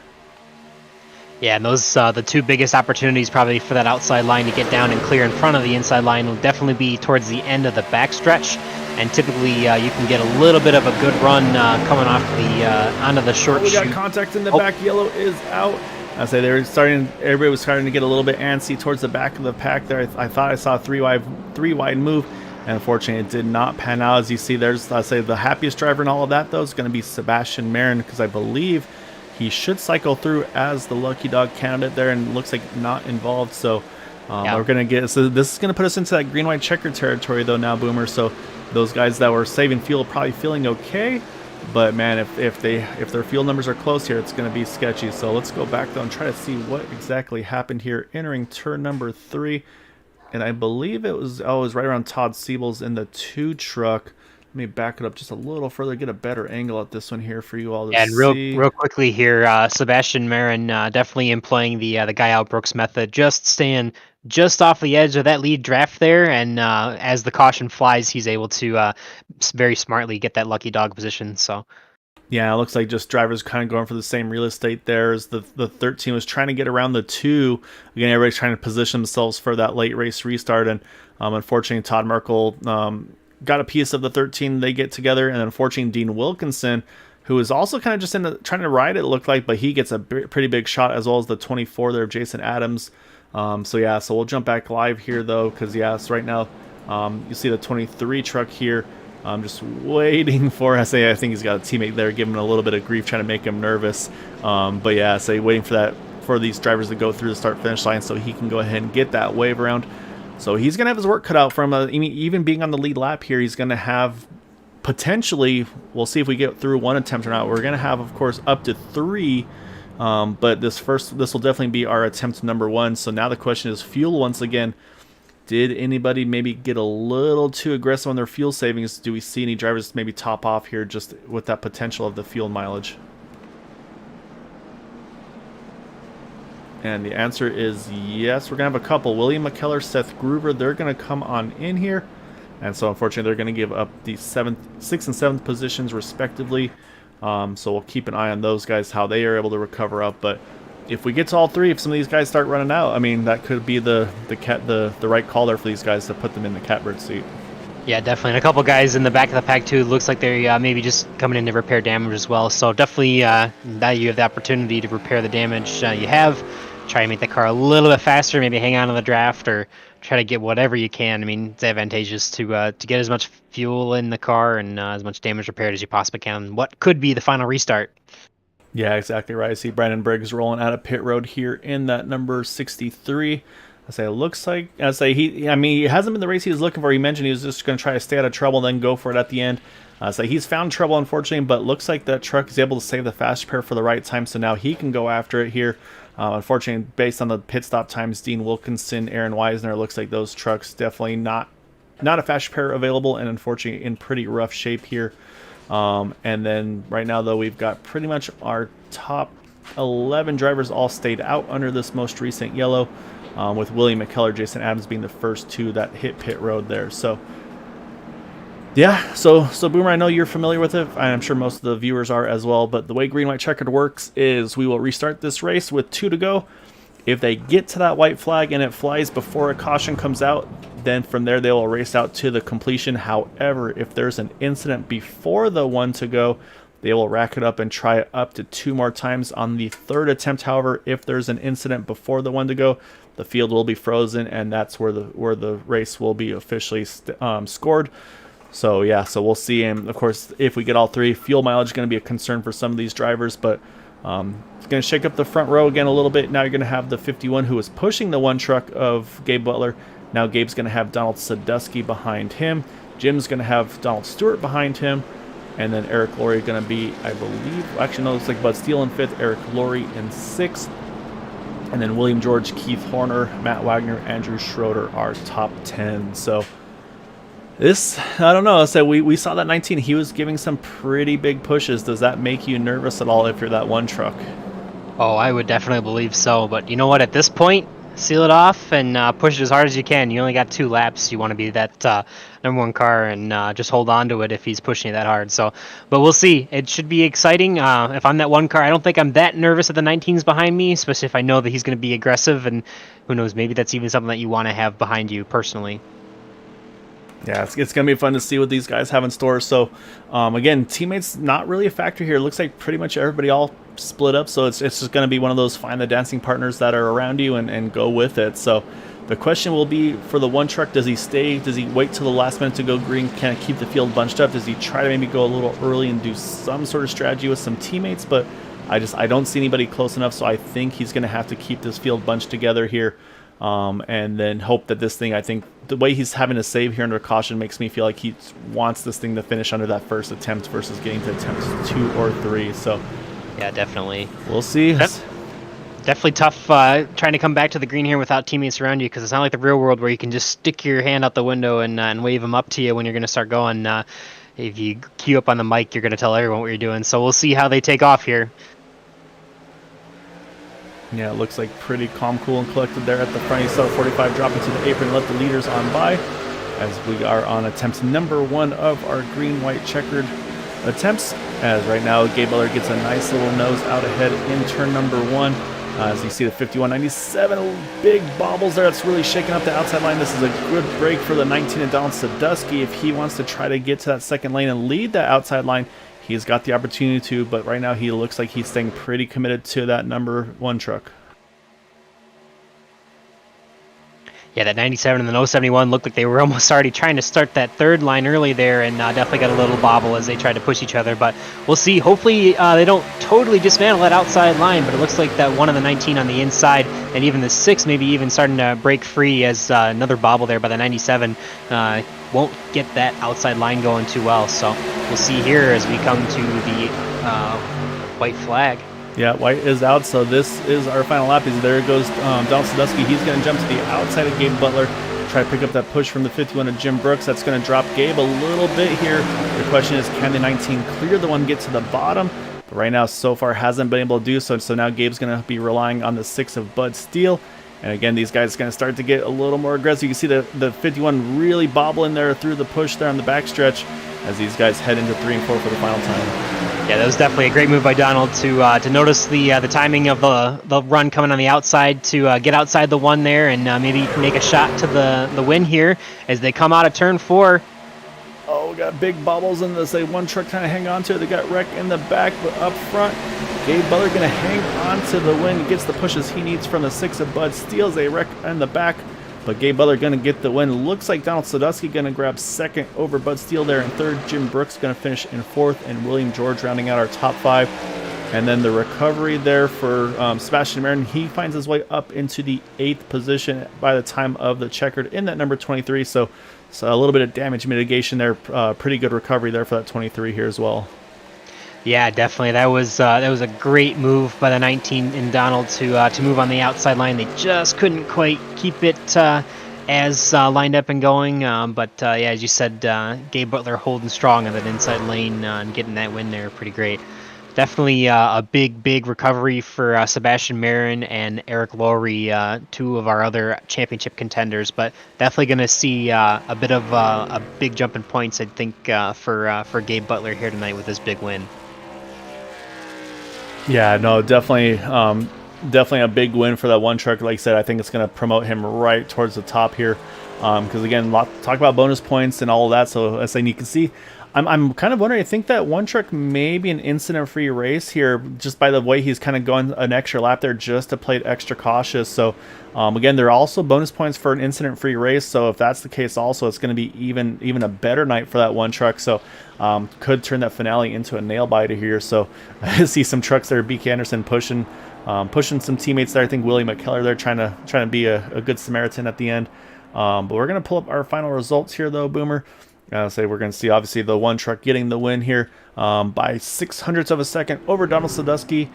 Yeah, and those the 2 biggest opportunities probably for that outside line to get down and clear in front of the inside line will definitely be towards the end of the backstretch. and typically you can get a little bit of a good run coming off the onto the short We got chute. contact in the back. Yellow is out. I say everybody was starting to get a little bit antsy towards the back of the pack there. I thought I saw a three wide move, and unfortunately it did not pan out. As you see, there's, I say, the happiest driver in all of that though is going to be Sebastian Marin, because I believe he should cycle through as the lucky dog candidate there, and looks like not involved. So we're going to get, so this is going to put us into that green white checker territory though now, Boomer. So those guys that were saving fuel are probably feeling okay. But man, if their fuel numbers are close here, it's going to be sketchy. So let's go back though and try to see what exactly happened here entering turn number 3. And I believe it was right around Todd Siebel's in the 2 truck. Let me back it up just a little further, get a better angle at this one here for you all to see. And real quickly here, Sebastian Marin definitely employing the Guy Out Brooks method, just staying just off the edge of that lead draft there, and as the caution flies, he's able to very smartly get that lucky dog position. So yeah, it looks like just drivers kind of going for the same real estate there as the 13 was trying to get around the 2. Again, everybody's trying to position themselves for that late race restart, and unfortunately Todd Merkel got a piece of the 13. They get together, and unfortunately Dean Wilkinson, who is also kind of just trying to ride it looked like, but he gets a pretty big shot, as well as the 24 there of Jason Adams. So we'll jump back live here though, because so right now you see the 23 truck here. I'm just waiting for, I think he's got a teammate there giving him a little bit of grief, trying to make him nervous. Waiting for these drivers to go through the start-finish line so he can go ahead and get that wave around. So he's going to have his work cut out for him. Even being on the lead lap here, he's going to have potentially, we'll see if we get through 1 attempt or not. We're going to have, of course, up to 3. But this will definitely be our attempt number 1. So now the question is fuel once again. Did anybody maybe get a little too aggressive on their fuel savings? Do we see any drivers maybe top off here just with that potential of the fuel mileage? And the answer is yes. We're going to have a couple. William McKellar, Seth Groover, they're going to come on in here. And so unfortunately they're going to give up the 6th and 7th positions respectively. So we'll keep an eye on those guys, how they are able to recover up. But if we get to all 3, if some of these guys start running out, I mean, that could be the right call there for these guys to put them in the catbird seat. yeah, definitely. And a couple guys in the back of the pack too. Looks like they're maybe just coming in to repair damage as well. So definitely now you have the opportunity to repair the damage you have. Try to make the car a little bit faster, maybe hang on to the draft, or try to get whatever you can. I mean, it's advantageous to get as much fuel in the car and as much damage repaired as you possibly can. What could be the final restart. Yeah, exactly right. I see Brandon Briggs rolling out of pit road here in that number 63. It looks like, he hasn't been the race he was looking for. He mentioned he was just going to try to stay out of trouble, then go for it at the end. He's found trouble, unfortunately, but looks like that truck is able to save the fast repair for the right time, so now he can go after it here. Unfortunately, based on the pit stop times, Dean Wilkinson, Aaron Weisner, looks like those trucks definitely not a fast repair available, and unfortunately in pretty rough shape here. And then right now, though, we've got pretty much our top 11 drivers all stayed out under this most recent yellow, with William McKellar, Jason Adams being the first 2 that hit pit road there. So yeah, so Boomer, I know you're familiar with it. I'm sure most of the viewers are as well. But the way Green White Checkered works is we will restart this race with 2 to go. If they get to that white flag and it flies before a caution comes out, then from there they will race out to the completion. However, if there's an incident before the 1 to go, they will rack it up and try it up to 2 more times. On the 3rd attempt, however, if there's an incident before the 1 to go, the field will be frozen, and that's where the race will be officially scored. So yeah, so we'll see. And of course, if we get all 3, fuel mileage is going to be a concern for some of these drivers, but it's going to shake up the front row again a little bit. Now you're going to have the 51 who was pushing the 1 truck of Gabe Butler. Now Gabe's going to have Donald Sadusky behind him. Jim's going to have Donald Stewart behind him. And then Eric Laurie going to be, I believe, actually no, it looks like Bud Steele in 5th, Eric Laurie in 6th. And then William George, Keith Horner, Matt Wagner, Andrew Schroeder are top 10. So this, I don't know. So we saw that 19. He was giving some pretty big pushes. Does that make you nervous at all if you're that 1 truck? Oh, I would definitely believe so. But you know what? At this point, seal it off and push it as hard as you can. You only got 2 laps. You want to be that number 1 car and just hold on to it if he's pushing you that hard. So, but we'll see. It should be exciting. If I'm that 1 car, I don't think I'm that nervous at the 19s behind me, especially if I know that he's going to be aggressive. And who knows, maybe that's even something that you want to have behind you personally. Yeah, it's going to be fun to see what these guys have in store. So, again, teammates not really a factor here. It looks like pretty much everybody all split up. So it's just going to be one of those find the dancing partners that are around you and go with it. So the question will be for the one truck, does he stay? Does he wait till the last minute to go green? Can he keep the field bunched up? Does he try to maybe go a little early and do some sort of strategy with some teammates? But I don't see anybody close enough. So I think he's going to have to keep this field bunched together here. And then hope that this thing, I think the way he's having to save here under caution makes me feel like he wants this thing to finish under that first attempt versus getting to attempts 2 or 3. So yeah, definitely. We'll see. Definitely tough trying to come back to the green here without teammates around you, because it's not like the real world where you can just stick your hand out the window and wave them up to you when you're going to start going. If you queue up on the mic, you're going to tell everyone what you're doing. So we'll see how they take off here. Yeah, it looks like pretty calm, cool, and collected there at the front. You saw 45 drop into the apron, let the leaders on by, as we are on attempt number 1 of our green, white, checkered attempts. As right now, Gabe Butler gets a nice little nose out ahead in turn number 1. As you see the 51.97, big bobbles there. That's really shaking up the outside line. This is a good break for the 19 and Donald Sadusky. If he wants to try to get to that second lane and lead that outside line, he's got the opportunity to, but right now he looks like he's staying pretty committed to that number 1 truck. Yeah, that 97 and the 071 looked like they were almost already trying to start that third line early there, and definitely got a little bobble as they tried to push each other. But we'll see. Hopefully they don't totally dismantle that outside line, but it looks like that one of the 19 on the inside, and even the 6 maybe even starting to break free, as another bobble there by the 97 won't get that outside line going too well. So we'll see here as we come to the white flag. Yeah, white is out, so this is our final lap. There goes Donald Sadusky. He's going to jump to the outside of Gabe Butler, try to pick up that push from the 51 of Jim Brooks. That's going to drop Gabe a little bit here. The question is, can the 19 clear the one, get to the bottom? But right now, so far, hasn't been able to do so. So now Gabe's going to be relying on the 6 of Bud Steele. And again, these guys are going to start to get a little more aggressive. You can see the 51 really bobbling there through the push there on the backstretch as these guys head into 3 and 4 for the final time. Yeah, that was definitely a great move by Donald to notice the timing of the run coming on the outside to get outside the 1 there and maybe make a shot to the win here as they come out of turn 4. Oh, we got big bobbles in this. One truck trying to hang on to it. They got wreck in the back, but up front, Gabe Butler going to hang on to the win. He gets the pushes he needs from the 6 of Bud. Steals a wreck in the back, but Gabe Butler going to get the win. Looks like Donald Sadusky going to grab 2nd over Bud Steele there in 3rd. Jim Brooks going to finish in 4th, and William George rounding out our top 5. And then the recovery there for Sebastian Marin. He finds his way up into the 8th position by the time of the checkered in that number 23. So a little bit of damage mitigation there. Pretty good recovery there for that 23 here as well. Yeah, definitely. That was a great move by the 19 in Donald to move on the outside line. They just couldn't quite keep it as lined up and going. But yeah, as you said, Gabe Butler holding strong on that inside lane and getting that win there, pretty great. Definitely a big recovery for Sebastian Marin and Eric Lowry, 2 of our other championship contenders. But definitely going to see a bit of a big jump in points, I think, for Gabe Butler here tonight with this big win. Yeah, no, definitely a big win for that 1 truck. Like I said, I think it's going to promote him right towards the top here. Because again, talk about bonus points and all of that. So as you can see, I'm kind of wondering, I think that 1 truck may be an incident-free race here, just by the way he's kind of going an extra lap there just to play it extra cautious. So again, there are also bonus points for an incident-free race. So if that's the case also, it's going to be even a better night for that 1 truck. So could turn that finale into a nail-biter here. So I see some trucks there, BK Anderson pushing some teammates there. I think Willie McKellar there trying to be a good Samaritan at the end. But we're going to pull up our final results here, though, Boomer. We're going to see, obviously, the 1 truck getting the win here by 0.06 of a second over Donald Sadusky,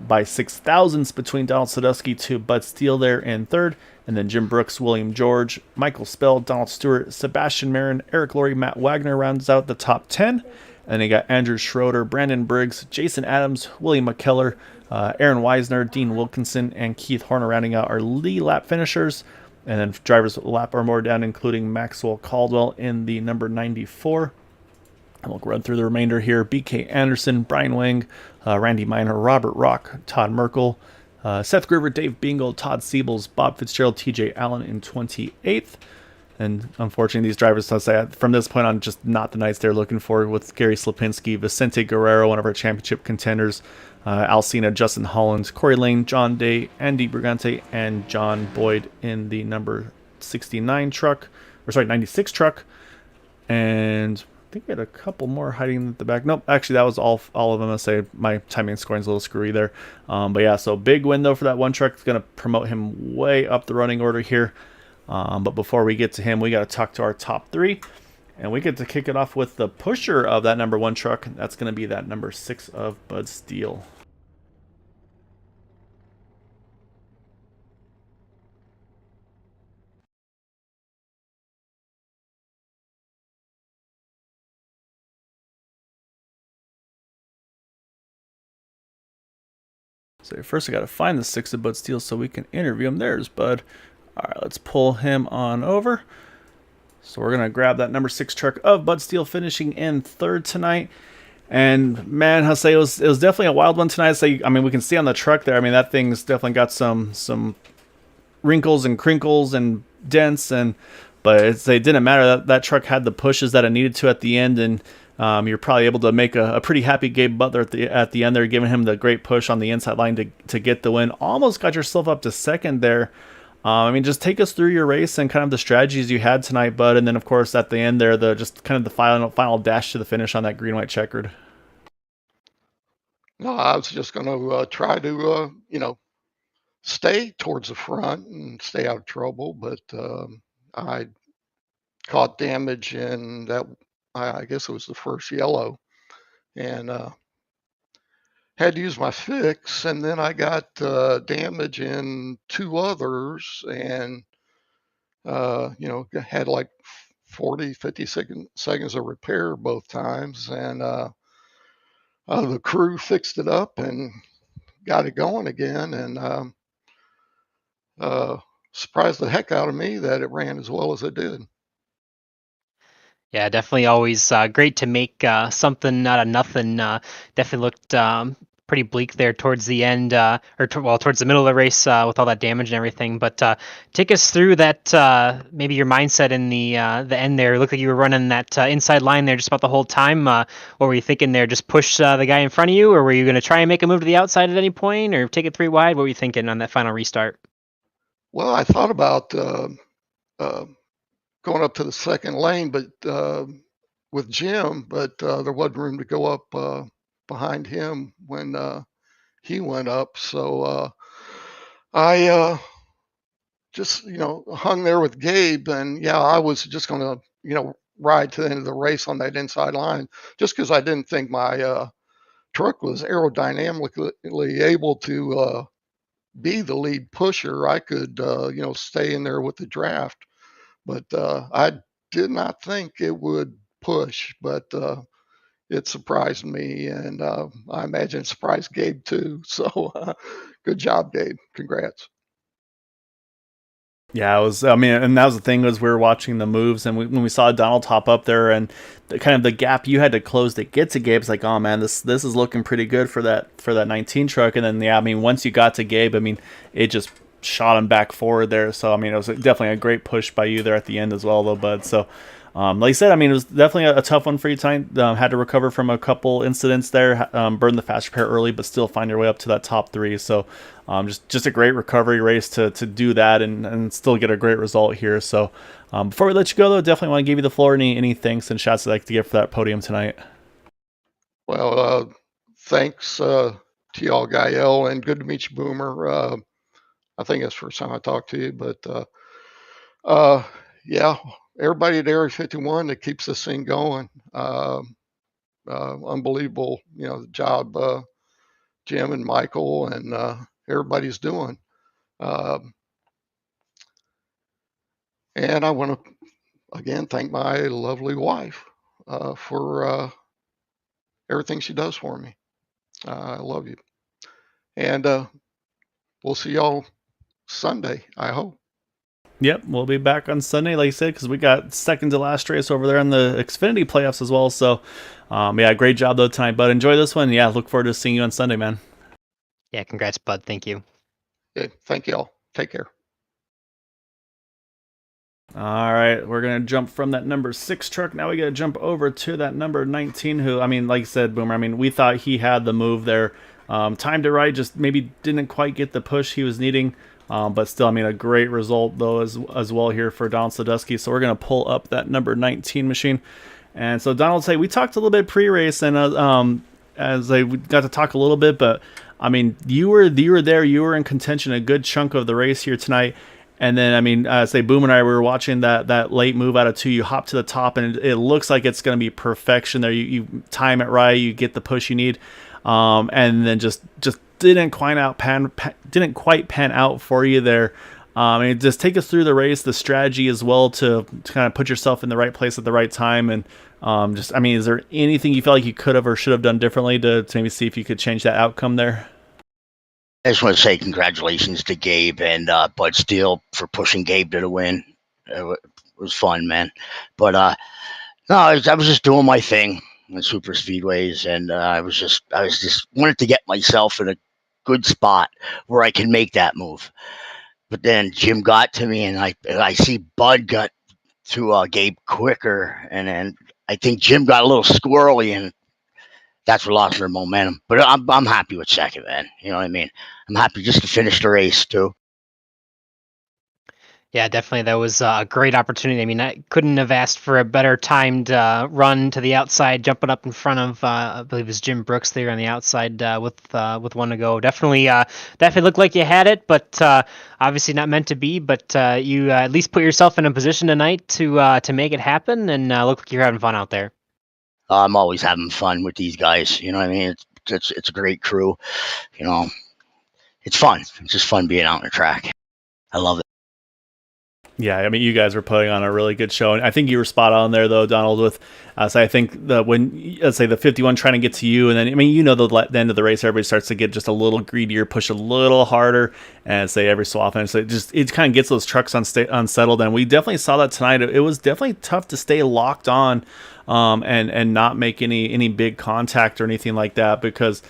by 0.006 between Donald Sadusky to Bud Steele there in 3rd, and then Jim Brooks, William George, Michael Spell, Donald Stewart, Sebastian Marin, Eric Lowry, Matt Wagner rounds out the top 10. And you got Andrew Schroeder, Brandon Briggs, Jason Adams, William McKellar, Aaron Weisner, Dean Wilkinson, and Keith Horner rounding out our lead lap finishers. And then drivers lap or more down, including Maxwell Caldwell in the number 94. And we'll run through the remainder here. BK Anderson, Brian Wang, Randy Miner, Robert Rock, Todd Merkel, Seth Gruber, Dave Bingle, Todd Siebels, Bob Fitzgerald, TJ Allen in 28th. And unfortunately, these drivers, let's say, from this point on, just not the nights they're looking for with Gary Slipinski, Vicente Guerrero, one of our championship contenders, Alcina, Justin Holland, Corey Lane, John Day, Andy Brigante, and John Boyd in the number 69 truck, or sorry, 96 truck. And I think we had a couple more hiding at the back. Nope, actually, that was all of them. I say my timing and scoring's a little screwy there. But yeah, so big win, though, for that one truck. It's going to promote him way up the running order here. But before we get to him, we got to talk to our top three. And we get to kick it off with the pusher of that number one truck. That's going to be that number 6 of Bud Steele. So first I got to find the 6 of Bud Steele so we can interview him. There's Bud. All right, let's pull him on over. So we're going to grab that number 6 truck of Bud Steele, finishing in 3rd tonight. And man, I'll say it was definitely a wild one tonight. So, I mean, we can see on the truck there, I mean, that thing's definitely got some wrinkles and crinkles and dents, but it didn't matter. That truck had the pushes that it needed to at the end, and you're probably able to make a pretty happy Gabe Butler at the end there, giving him the great push on the inside line to get the win. Almost got yourself up to 2nd there. I mean, just take us through your race and kind of the strategies you had tonight, Bud, and then of course at the end there, just kind of the final dash to the finish on that green-white checkered. No, I was just going to try to, stay towards the front and stay out of trouble, but I caught damage in that. I guess it was the first yellow, and had to use my fix, and then I got damage in 2 others, and had like 50 seconds of repair both times, and the crew fixed it up and got it going again, and surprised the heck out of me that it ran as well as it did. Yeah, definitely always great to make something out of nothing. Definitely looked pretty bleak there towards the end, towards the middle of the race with all that damage and everything. But take us through that, maybe your mindset in the end there. It looked like you were running that inside line there just about the whole time. What were you thinking there? Just push the guy in front of you, or were you going to try and make a move to the outside at any point, or take it 3 wide? What were you thinking on that final restart? Well, I thought about going up to the 2nd lane, but with Jim, but there wasn't room to go up behind him when he went up. So I just, hung there with Gabe, and yeah, I was just going to, ride to the end of the race on that inside line, just because I didn't think my truck was aerodynamically able to be the lead pusher. I could, stay in there with the draft, but I did not think it would push, but it surprised me, and I imagine it surprised Gabe too. So good job, Gabe. Congrats. Yeah, it was. I mean, and that was the thing, was we were watching the moves, and when we saw Donald top up there, and kind of the gap you had to close to get to Gabe, it's like, oh man, this is looking pretty good for that 19 truck. And then yeah, I mean, once you got to Gabe, I mean, it just shot him back forward there. So I mean, it was definitely a great push by you there at the end as well, though, Bud. So like I said, I mean, it was definitely a tough one for you tonight. Had to recover from a couple incidents there, burned the fast repair early, but still find your way up to that top 3. So just a great recovery race to do that and still get a great result here. So before we let you go, though, definitely want to give you the floor. Any thanks and shots I'd like to give for that podium tonight? Well, thanks to y'all, Gael, and good to meet you, Boomer. I think that's the first time I talked to you, but yeah, everybody at Area 51 that keeps this thing going. Unbelievable, the job Jim and Michael and everybody's doing. And I want to again thank my lovely wife for everything she does for me. I love you, and we'll see y'all Sunday, I hope. Yep, we'll be back on Sunday, like I said, because we got second to last race over there in the Xfinity playoffs as well. So, yeah, great job though tonight, Bud. Enjoy this one. Yeah, look forward to seeing you on Sunday, man. Yeah, congrats, Bud. Thank you. Okay, thank y'all. Take care. All right, we're gonna jump from that number 6 truck. Now we gotta jump over to that number 19. Who, I mean, like you said, Boomer. I mean, we thought he had the move there, timed it right. Just maybe didn't quite get the push he was needing. But still, I mean, a great result though as well here for Donald Sadusky. So we're gonna pull up that number 19 machine. And so Donald, say we talked a little bit pre-race, and as I got to talk a little bit, but I mean, you were there, you were in contention a good chunk of the race here tonight. And then, I mean, say Boom and I were watching that late move out of 2. You hop to the top, and it looks like it's going to be perfection there. You time it right, you get the push you need, and then just didn't quite pan out for you there. And just take us through the race, the strategy as well to kind of put yourself in the right place at the right time, and just, I mean, is there anything you felt like you could have or should have done differently to maybe see if you could change that outcome there? I just want to say congratulations to Gabe and Bud Steele for pushing Gabe to the win. It was fun, man. But no, I was just doing my thing in super speedways, and I was just wanted to get myself in a good spot where I can make that move. But then Jim got to me, and I see Bud got to Gabe quicker, and then I think Jim got a little squirrely, and that's what lost their momentum. But I'm happy with second, man. You know what I mean? I'm happy just to finish the race too. Yeah, definitely. That was a great opportunity. I mean, I couldn't have asked for a better timed run to the outside, jumping up in front of, I believe it was Jim Brooks there on the outside with one to go. Definitely looked like you had it, but obviously not meant to be. But you at least put yourself in a position tonight to make it happen, and look like you're having fun out there. I'm always having fun with these guys. You know what I mean? It's a great crew. You know, it's fun. It's just fun being out on the track. I love it. Yeah, I mean, you guys were putting on a really good show, and I think you were spot on there, though, Donald. With so I think when let's say the 51 trying to get to you, and then I mean, the end of the race, everybody starts to get just a little greedier, push a little harder, and say every so often, so it kind of gets those trucks unsettled, and we definitely saw that tonight. It was definitely tough to stay locked on, and not make any big contact or anything like that, because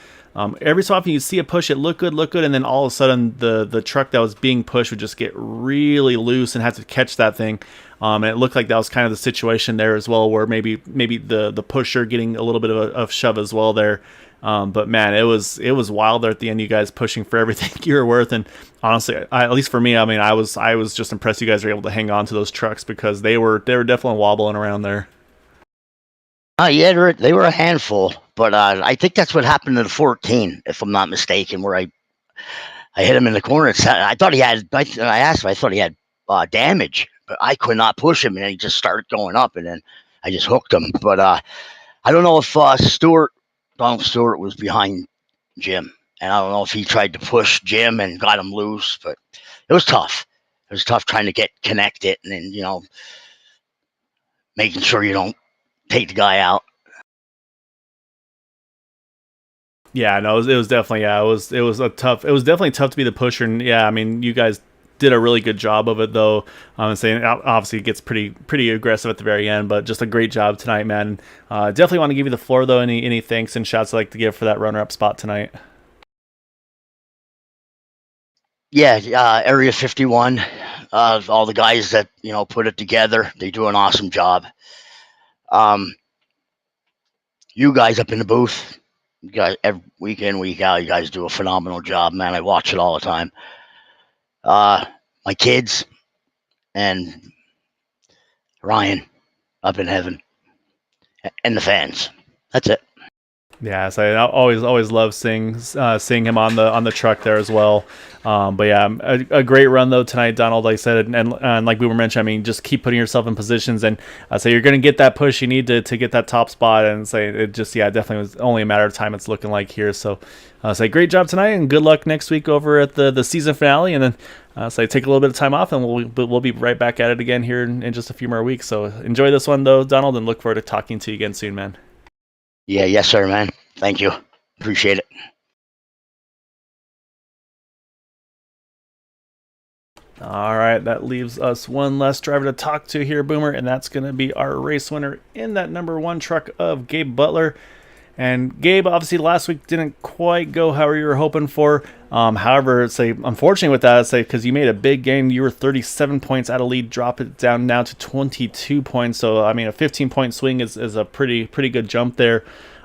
every so often you see a push, it looked good, and then all of a sudden the truck that was being pushed would just get really loose and have to catch that thing. And it looked like that was kind of the situation there as well, where maybe the pusher getting a little bit of shove as well there. But man, it was wild there at the end. You guys pushing for everything you were worth, and honestly, at least for me, I mean, I was just impressed you guys were able to hang on to those trucks, because they were definitely wobbling around there. Yeah, they were a handful, but I think that's what happened to the 14, if I'm not mistaken, where I hit him in the corner. I thought he had. I asked him. I thought he had damage, but I could not push him, and he just started going up, and then I just hooked him. But I don't know if Donald Stewart was behind Jim, and I don't know if he tried to push Jim and got him loose, but it was tough. It was tough trying to get connected, and then making sure you don't take the guy out. Yeah, no, it was definitely, it was definitely tough to be the pusher, and yeah, I mean, you guys did a really good job of it, though. I'm saying obviously it gets pretty aggressive at the very end, but just a great job tonight, man. Definitely want to give you the floor, though. Any thanks and shouts I'd like to give for that runner-up spot tonight? Yeah, Area 51, all the guys that put it together, they do an awesome job. You guys up in the booth, you guys, every week in, week out, you guys do a phenomenal job, man. I watch it all the time. My kids and Ryan up in heaven, and the fans. That's it. Yeah, so I always love seeing him on the truck there as well. But yeah, a great run though tonight, Donald. Like I said, and like we were mentioning, I mean, just keep putting yourself in positions, and so you're going to get that push you need to get that top spot. And say it just, yeah, definitely was only a matter of time. It's looking like here. So say great job tonight, and good luck next week over at the season finale. And then so take a little bit of time off, and we'll be right back at it again here in just a few more weeks. So enjoy this one though, Donald, and look forward to talking to you again soon, man. Yeah, yes, sir, man. Thank you. Appreciate it. All right, that leaves us one less driver to talk to here, Boomer, and that's going to be our race winner in that number 1 truck of Gabe Butler. And Gabe, obviously last week didn't quite go how you were hoping for. However, say unfortunately with that, say because you made a big gain, you were 37 points out of lead, drop it down now to 22 points. So I mean, a 15-point swing is a pretty good jump there.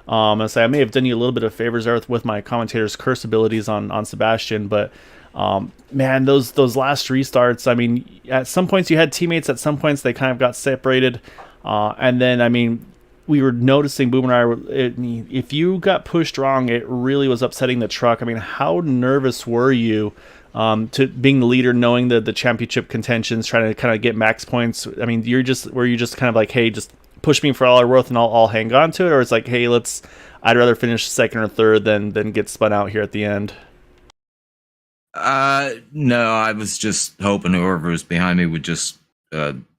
I say I may have done you a little bit of favors there with my commentator's curse abilities on Sebastian, but man, those last restarts. I mean, at some points you had teammates. At some points they kind of got separated, and then I mean, we were noticing Boom and I. If you got pushed wrong, it really was upsetting the truck. I mean, how nervous were you to being the leader, knowing the championship contentions, trying to kind of get max points? I mean, were you just kind of like, hey, just push me for all I'm worth and I'll hang on to it, or it's like, hey, I'd rather finish second or third than get spun out here at the end? No, I was just hoping whoever was behind me would just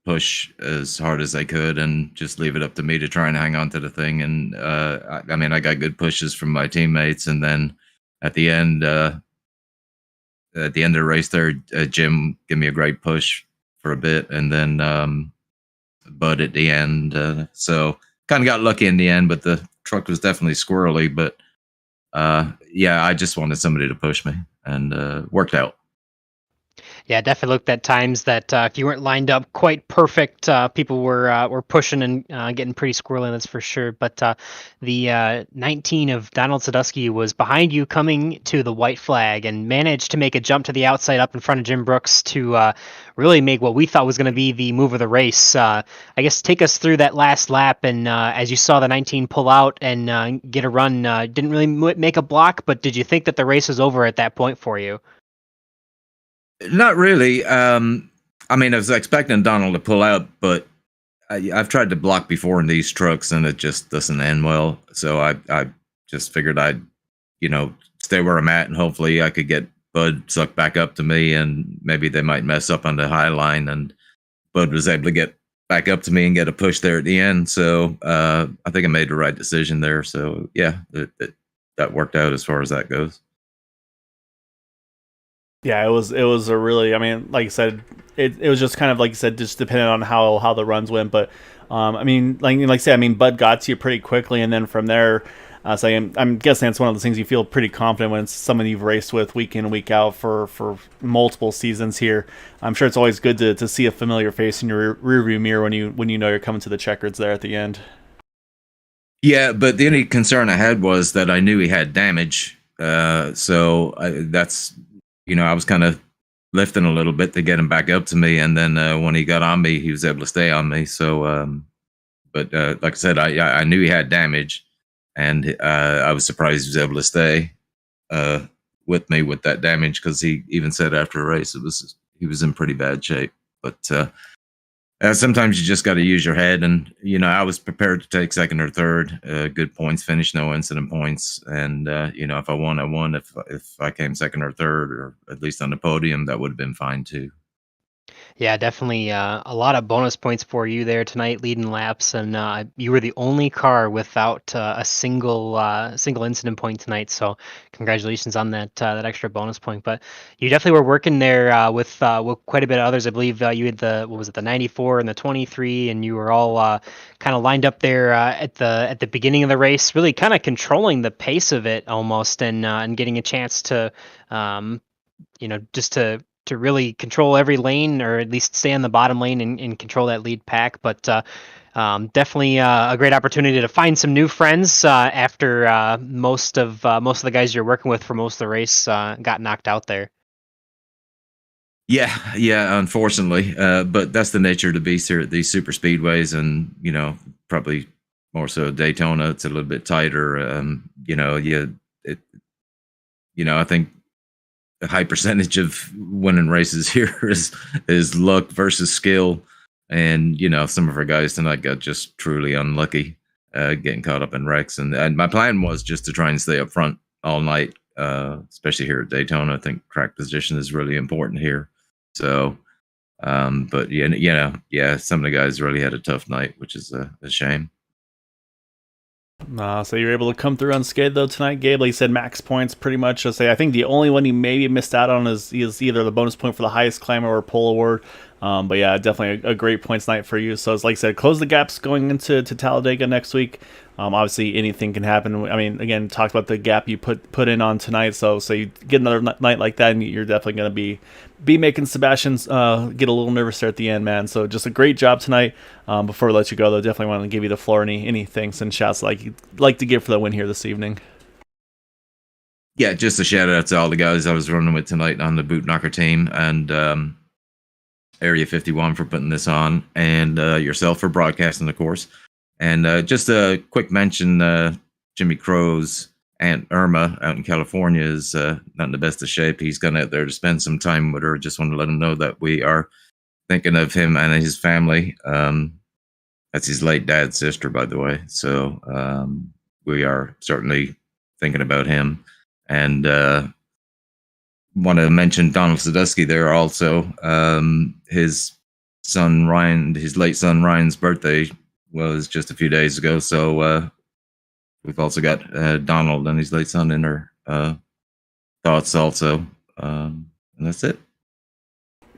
push as hard as they could and just leave it up to me to try and hang on to the thing. And I mean, I got good pushes from my teammates, and then at the end of the race there, Jim gave me a great push for a bit, and then Bud at the end. So kind of got lucky in the end, but the truck was definitely squirrely. But yeah, I just wanted somebody to push me, and worked out. Yeah, definitely looked at times that if you weren't lined up quite perfect, people were pushing and getting pretty squirrely, that's for sure. But the 19 of Donald Sadusky was behind you coming to the white flag and managed to make a jump to the outside up in front of Jim Brooks to really make what we thought was going to be the move of the race. I guess take us through that last lap, and as you saw the 19 pull out and get a run, didn't really make a block, but did you think that the race was over at that point for you? Not really. I mean, I was expecting Donald to pull out, but I've tried to block before in these trucks, and it just doesn't end well. So I just figured I'd, stay where I'm at, and hopefully I could get Bud sucked back up to me, and maybe they might mess up on the high line. And Bud was able to get back up to me and get a push there at the end. So I think I made the right decision there. So yeah, that worked out as far as that goes. Yeah, it was a really, I mean, like I said, it was just kind of like you said, just depending on how the runs went. But I mean, like I said, I mean, Bud got to you pretty quickly, and then from there, so I'm guessing it's one of those things you feel pretty confident when it's someone you've raced with week in, week out for multiple seasons here. I'm sure it's always good to see a familiar face in your rearview mirror when you know you're coming to the checkers there at the end. Yeah, but the only concern I had was that I knew he had damage, so that's. I was kind of lifting a little bit to get him back up to me, and then when he got on me, he was able to stay on me. So, but like I said, I knew he had damage, and I was surprised he was able to stay with me with that damage, because he even said after the race he was in pretty bad shape. But sometimes you just got to use your head, and I was prepared to take second or third, good points finish, no incident points, and if I won, I won. If I came second or third, or at least on the podium, that would have been fine too. Yeah, definitely a lot of bonus points for you there tonight, leading laps, and you were the only car without a single incident point tonight. So, congratulations on that extra bonus point. But you definitely were working there with quite a bit of others. I believe you had the 94 and the 23, and you were all kind of lined up there at the beginning of the race, really kind of controlling the pace of it almost, and getting a chance to just to really control every lane, or at least stay on the bottom lane and control that lead pack. But definitely a great opportunity to find some new friends after most of the guys you're working with for most of the race got knocked out there. Yeah, unfortunately, but that's the nature of the beast here at these super speedways, and probably more so Daytona. It's a little bit tighter. I think a high percentage of winning races here is luck versus skill, and some of our guys tonight got just truly unlucky, getting caught up in wrecks. And my plan was just to try and stay up front all night, especially here at Daytona. I think track position is really important here. So, but some of the guys really had a tough night, which is a shame. So you're able to come through unscathed though tonight, Gabe. Like you said, max points pretty much. I think the only one you maybe missed out on is either the bonus point for the highest climber or pole award. But yeah, definitely a great points night for you. So it's like I said, close the gaps going into Talladega next week. Obviously, anything can happen. I mean, again, talked about the gap you put in on tonight. So you get another night like that, and you're definitely going to be making Sebastian's get a little nervous there at the end, man. So just a great job tonight. Before we let you go, though, definitely want to give you the floor. Any thanks and shouts like you'd like to give for the win here this evening. Yeah, just a shout out to all the guys I was running with tonight on the Boot Knocker team, and Area 51 for putting this on, and yourself for broadcasting, of course. And just a quick mention, Jimmy Crow's Aunt Irma out in California is not in the best of shape. He's gone out there to spend some time with her. Just want to let him know that we are thinking of him and his family. That's his late dad's sister, by the way. So we are certainly thinking about him. And want to mention Donald Sadusky there also. His son Ryan, his late son Ryan's birthday was just a few days ago. So we've also got Donald and his late son in our thoughts also. And that's it.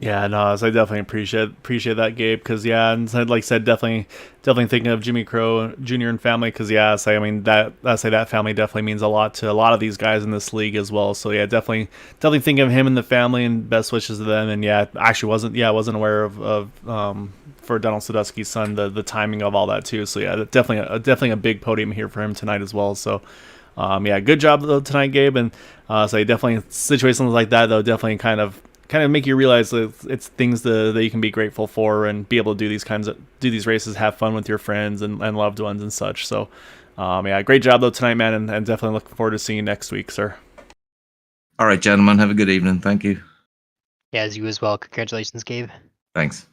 Yeah, no, so I definitely appreciate that, Gabe, because yeah, and like I said, definitely thinking of Jimmy Crow Jr. and family, because yeah, so I mean that family definitely means a lot to a lot of these guys in this league as well. So yeah, definitely thinking of him and the family, and best wishes to them. And yeah, actually wasn't aware of for Donald Sadusky's son the timing of all that too. So yeah, definitely a big podium here for him tonight as well. So. Yeah, good job though tonight, Gabe, and so definitely situations like that though definitely kind of make you realize that it's things that you can be grateful for and be able to do these races, have fun with your friends and loved ones and such. So, yeah, great job though tonight, man, and definitely looking forward to seeing you next week, sir. All right, gentlemen, have a good evening. Thank you. Yeah, as you as well. Congratulations, Gabe. Thanks.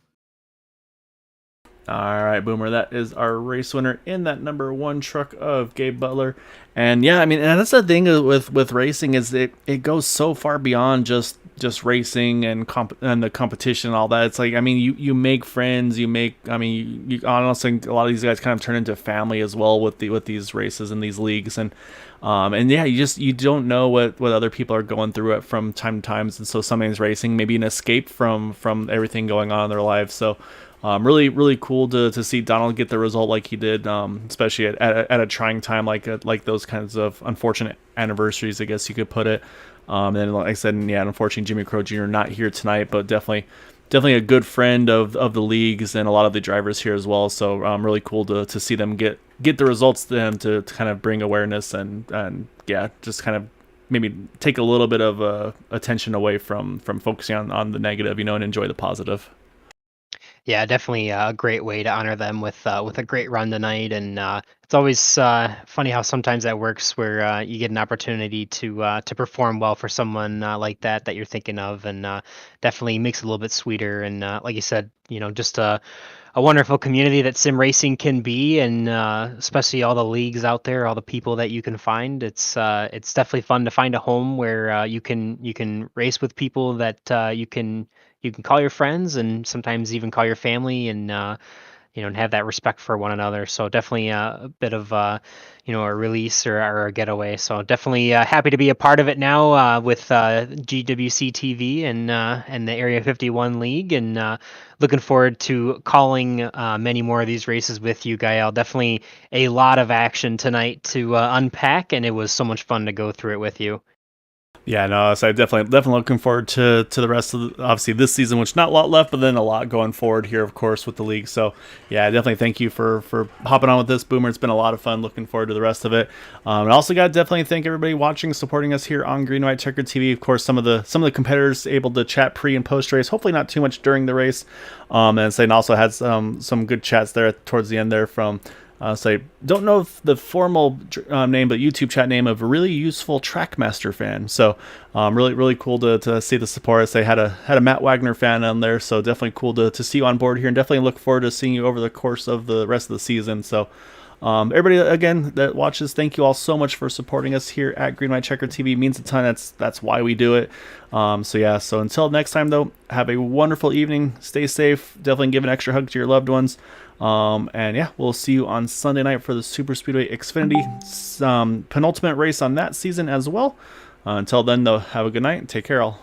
All right, Boomer, that is our race winner in that number 1 truck of Gabe Butler. And yeah, I mean, and that's the thing with racing is it goes so far beyond just racing and the competition and all that. It's like, I mean, you make friends, you honestly, a lot of these guys kind of turn into family as well with these races and these leagues. And yeah, you don't know what other people are going through it from time to time. And so somebody's racing, maybe an escape from everything going on in their lives. So really, really cool to see Donald get the result like he did, especially at a trying time like those kinds of unfortunate anniversaries, I guess you could put it. And then, like I said, yeah, unfortunately, Jimmy Crow Jr. not here tonight, but definitely a good friend of the leagues and a lot of the drivers here as well. So really cool to see them get the results to them to kind of bring awareness and yeah, just kind of maybe take a little bit of attention away from focusing on the negative, and enjoy the positive. Yeah, definitely a great way to honor them with a great run tonight, and it's always funny how sometimes that works, where you get an opportunity to perform well for someone like that you're thinking of, and definitely makes it a little bit sweeter. And like you said, just a wonderful community that sim racing can be, and especially all the leagues out there, all the people that you can find. It's definitely fun to find a home where you can race with people that you can call your friends, and sometimes even call your family, and and have that respect for one another. So definitely a bit of a release or a getaway. So definitely happy to be a part of it now with GWC TV and the Area 51 League, and looking forward to calling many more of these races with you, Gael. Definitely a lot of action tonight to unpack, and it was so much fun to go through it with you. Yeah, no, so I definitely looking forward to the rest of obviously this season, which not a lot left, but then a lot going forward here, of course, with the league. So yeah, definitely thank you for hopping on with this, Boomer. It's been a lot of fun. Looking forward to the rest of it. And also got to definitely thank everybody watching, supporting us here on Green White Checker TV. Of course, some of the competitors able to chat pre and post race. Hopefully not too much during the race. And Satan also had some good chats there towards the end there from. So I don't know if the formal name, but YouTube chat name of a really useful Trackmaster fan. So really cool to see the support. They had a Matt Wagner fan on there, so definitely cool to see you on board here, and definitely look forward to seeing you over the course of the rest of the season. So everybody again that watches, thank you all so much for supporting us here at Green White Checker TV. It means a ton. That's why we do it. So until next time though, have a wonderful evening. Stay safe. Definitely give an extra hug to your loved ones. And yeah, we'll see you on Sunday night for the Super Speedway Xfinity penultimate race on that season as well. Until then, though, have a good night and take care all.